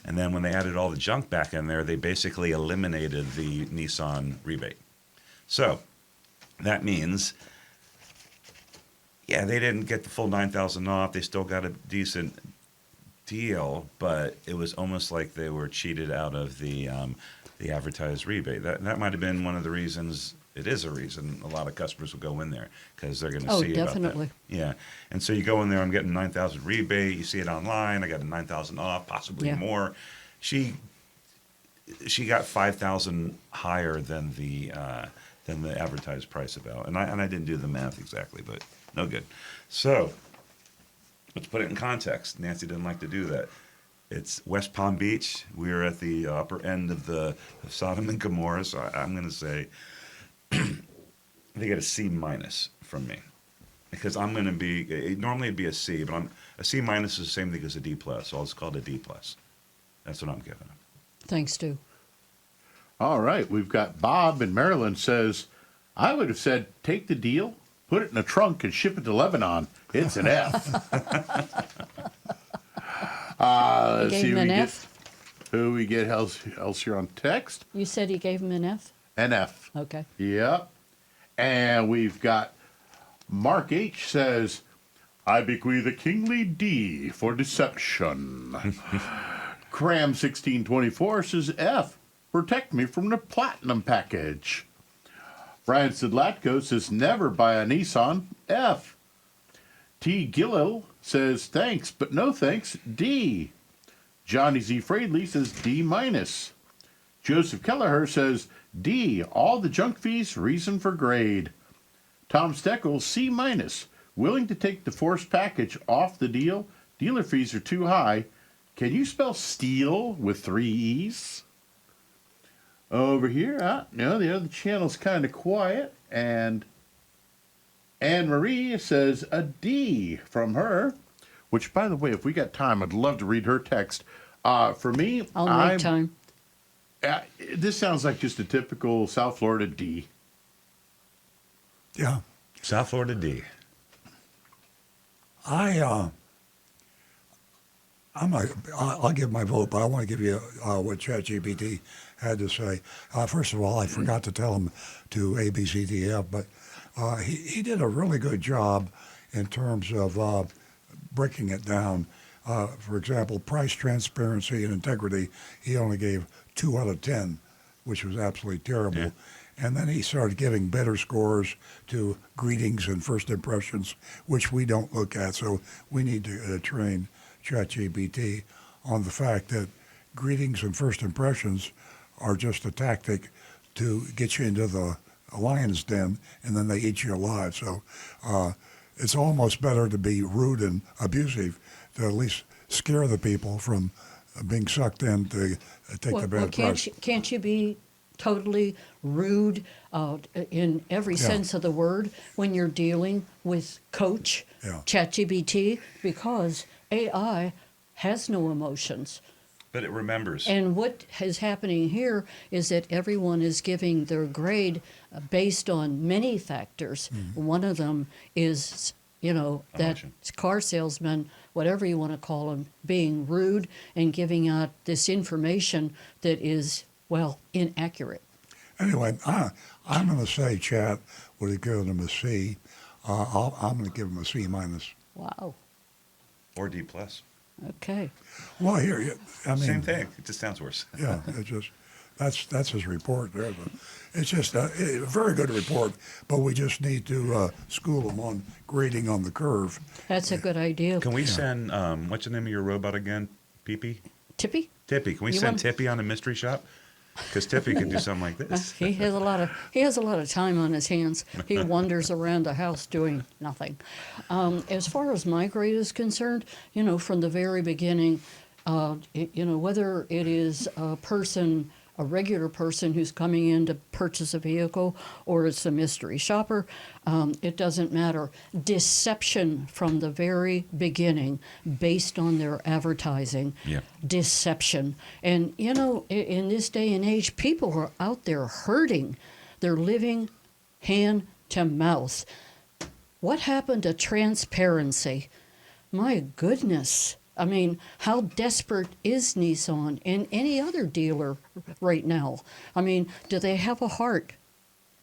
And then when they added all the junk back in there, they basically eliminated the Nissan rebate. So that means, yeah, they didn't get the full $9,000 off. They still got a decent deal, but it was almost like they were cheated out of the advertised rebate. That might have been one of the reasons. It is a reason a lot of customers will go in there because they're going to see definitely. about that. Yeah, and so you go in there. I'm getting 9,000 rebate. You see it online. I got a 9,000 off, possibly more. She got 5,000 higher than the advertised price about, and I didn't do the math exactly, but no good. So let's put it in context. Nancy didn't like to do that. It's West Palm Beach. We're at the upper end of Sodom and Gomorrah, so I'm going to say they get a C minus from me because I'm going to be normally it'd be a C, but a C minus is the same thing as a D plus, so I'll just call it a D plus. That's what I'm giving them. Thanks, Stu. All right, we've got Bob in Maryland says, I would have said take the deal, put it in a trunk, and ship it to Lebanon. It's an F. Let's Gave see him who an we F? get. Who we get else here on text? You said he gave him an F? An F. Okay. Yep. And we've got Mark H. says, I bequeath a kingly D for deception. Cram 1624 says F. Protect me from the platinum package. Brian Sidlatko says never buy a Nissan. F. T. Gillil says thanks, but no thanks, D. Johnny Z. Fradley says D minus. Joseph Kelleher says D. All the junk fees, reason for grade. Tom Steckel, C minus. Willing to take the forced package off the deal. Dealer fees are too high. Can you spell steel with 3 E's? Over here, no, the other channel's kind of quiet. And Anne Marie says a D from her, which, by the way, if we got time, I'd love to read her text. For me, I'll make time. This sounds like just a typical South Florida D. Yeah. South Florida D. I'll give my vote, but I want to give you what ChatGPT had to say. First of all, I forgot to tell him to A, B, C, D, F, but he did a really good job in terms of breaking it down. For example, price transparency and integrity, he only gave 2 out of 10, which was absolutely terrible. Yeah. And then he started giving better scores to greetings and first impressions, which we don't look at. So we need to train ChatGPT on the fact that greetings and first impressions are just a tactic to get you into the lion's den, and then they eat you alive. So it's almost better to be rude and abusive to at least scare the people from being sucked in to take the bad price. Can't you be totally rude in every sense of the word when you're dealing with Coach ChatGPT? Because AI has no emotions. But it remembers. And what is happening here is that everyone is giving their grade based on many factors. Mm-hmm. One of them is, that car salesman, whatever you want to call him, being rude and giving out this information that is, inaccurate. Anyway, I'm going to say Chat would have given him a C. I'm going to give him a C minus. Wow. Or D plus. Okay. Well, here, same thing. It just sounds worse. Yeah, it just that's his report there. But it's just a very good report, but we just need to school him on grading on the curve. That's a good idea. Can we send what's the name of your robot again? Pee-pee? Tippy? Tippy. Can we send Tippy on a mystery shop? Because Tippy could do something like this. He has a lot of time on his hands. He wanders around the house doing nothing. As far as my grade is concerned, from the very beginning, whether it is a regular person who's coming in to purchase a vehicle, or it's a mystery shopper, it doesn't matter. Deception from the very beginning, based on their advertising. Yeah. Deception. And, in this day and age, people are out there hurting. They're living hand to mouth. What happened to transparency? My goodness. I mean, how desperate is Nissan and any other dealer right now? I mean, do they have a heart?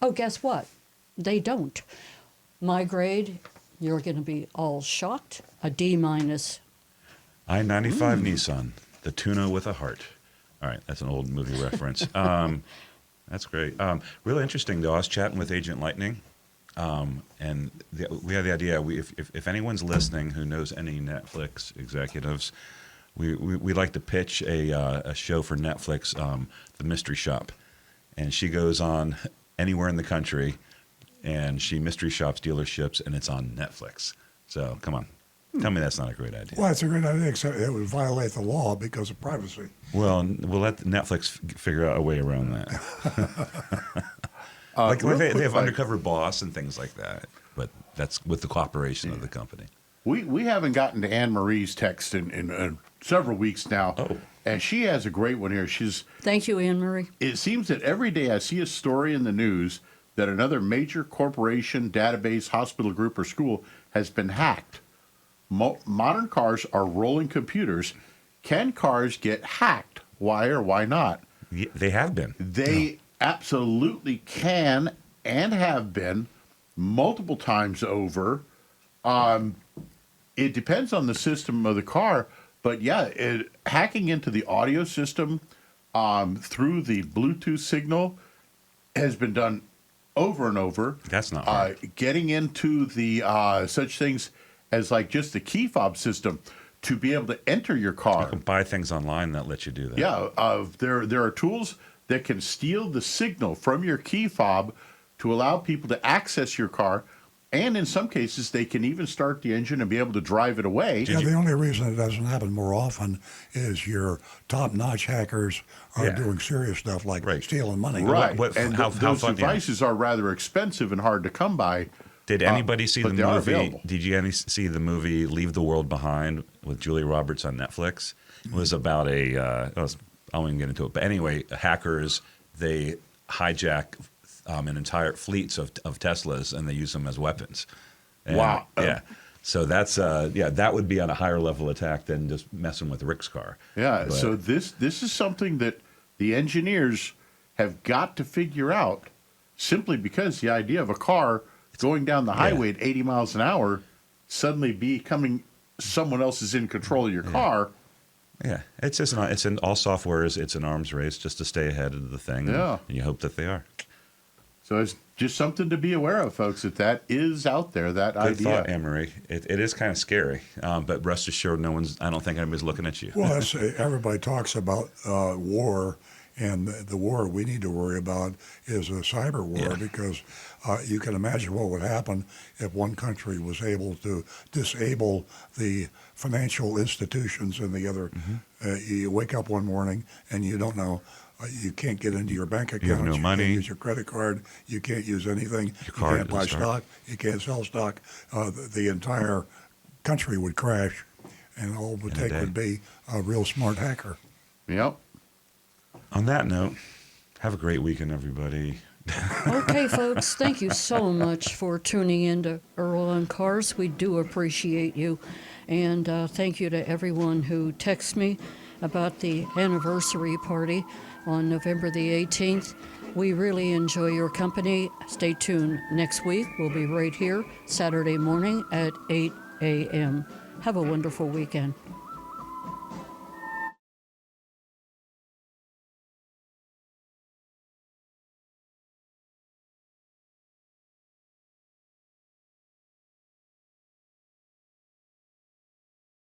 Oh, guess what? They don't. My grade, you're going to be all shocked, a D minus. I-95 Nissan, the tuna with a heart. All right, that's an old movie reference. That's great. Really interesting, though. I was chatting with Agent Lightning. And we had the idea, if anyone's listening who knows any Netflix executives, we like to pitch a show for Netflix, The Mystery Shop. And she goes on anywhere in the country, and she mystery shops dealerships, and it's on Netflix. So come on. Tell me that's not a great idea. Well, it's a great idea, except it would violate the law because of privacy. Well, we'll let Netflix figure out a way around that. They have undercover boss and things like that, but that's with the cooperation of the company. We haven't gotten to Anne Marie's text in several weeks now, and she has a great one here. Thank you, Anne Marie. It seems that every day I see a story in the news that another major corporation, database, hospital group, or school has been hacked. Modern cars are rolling computers. Can cars get hacked? Why or why not? They have been. They absolutely can and have been multiple times over. It depends on the system of the car, but hacking into the audio system through the Bluetooth signal has been done over and over. That's not hard. Getting into the such things as like just the key fob system to be able to enter your car. You can buy things online that let you do that. Yeah, there are tools that can steal the signal from your key fob to allow people to access your car, and in some cases they can even start the engine and be able to drive it away. Yeah, the only reason it doesn't happen more often is your top-notch hackers are doing serious stuff like stealing money. Right, and those devices are rather expensive and hard to come by. Did anybody see the but they are movie? available. Did you see the movie Leave the World Behind with Julia Roberts on Netflix? It was about I won't even get into it, but anyway, hackers, they hijack an entire fleets of Teslas and they use them as weapons. And, Wow. Yeah. So that's that would be on a higher level attack than just messing with Rick's car. Yeah, But- so this is something that the engineers have got to figure out, simply because the idea of a car going down the highway at 80 miles an hour suddenly becoming someone else is in control of your car. Yeah, it's just all software it's an arms race just to stay ahead of the thing. Yeah. And you hope that they are. So it's just something to be aware of, folks, that is out there, that Good idea. thought, Anne-Marie. It is kind of scary, but rest assured, I don't think anybody's looking at you. Well, everybody talks about war, and the war we need to worry about is a cyber war because you can imagine what would happen if one country was able to disable the financial institutions and the other. You wake up one morning and you don't know. You can't get into your bank account. You have no money. Can't use your credit card. You can't use anything. You card can't buy doesn't start. stock. You can't sell stock. The entire country would crash, and all it would In a take day. would be a real smart hacker. Yep. On that note, have a great weekend, everybody. Okay, folks, thank you so much for tuning in to Earl on Cars. We do appreciate you. And thank you to everyone who texted me about the anniversary party on November the 18th. We really enjoy your company. Stay tuned. Next week, we'll be right here Saturday morning at 8 a.m. Have a wonderful weekend.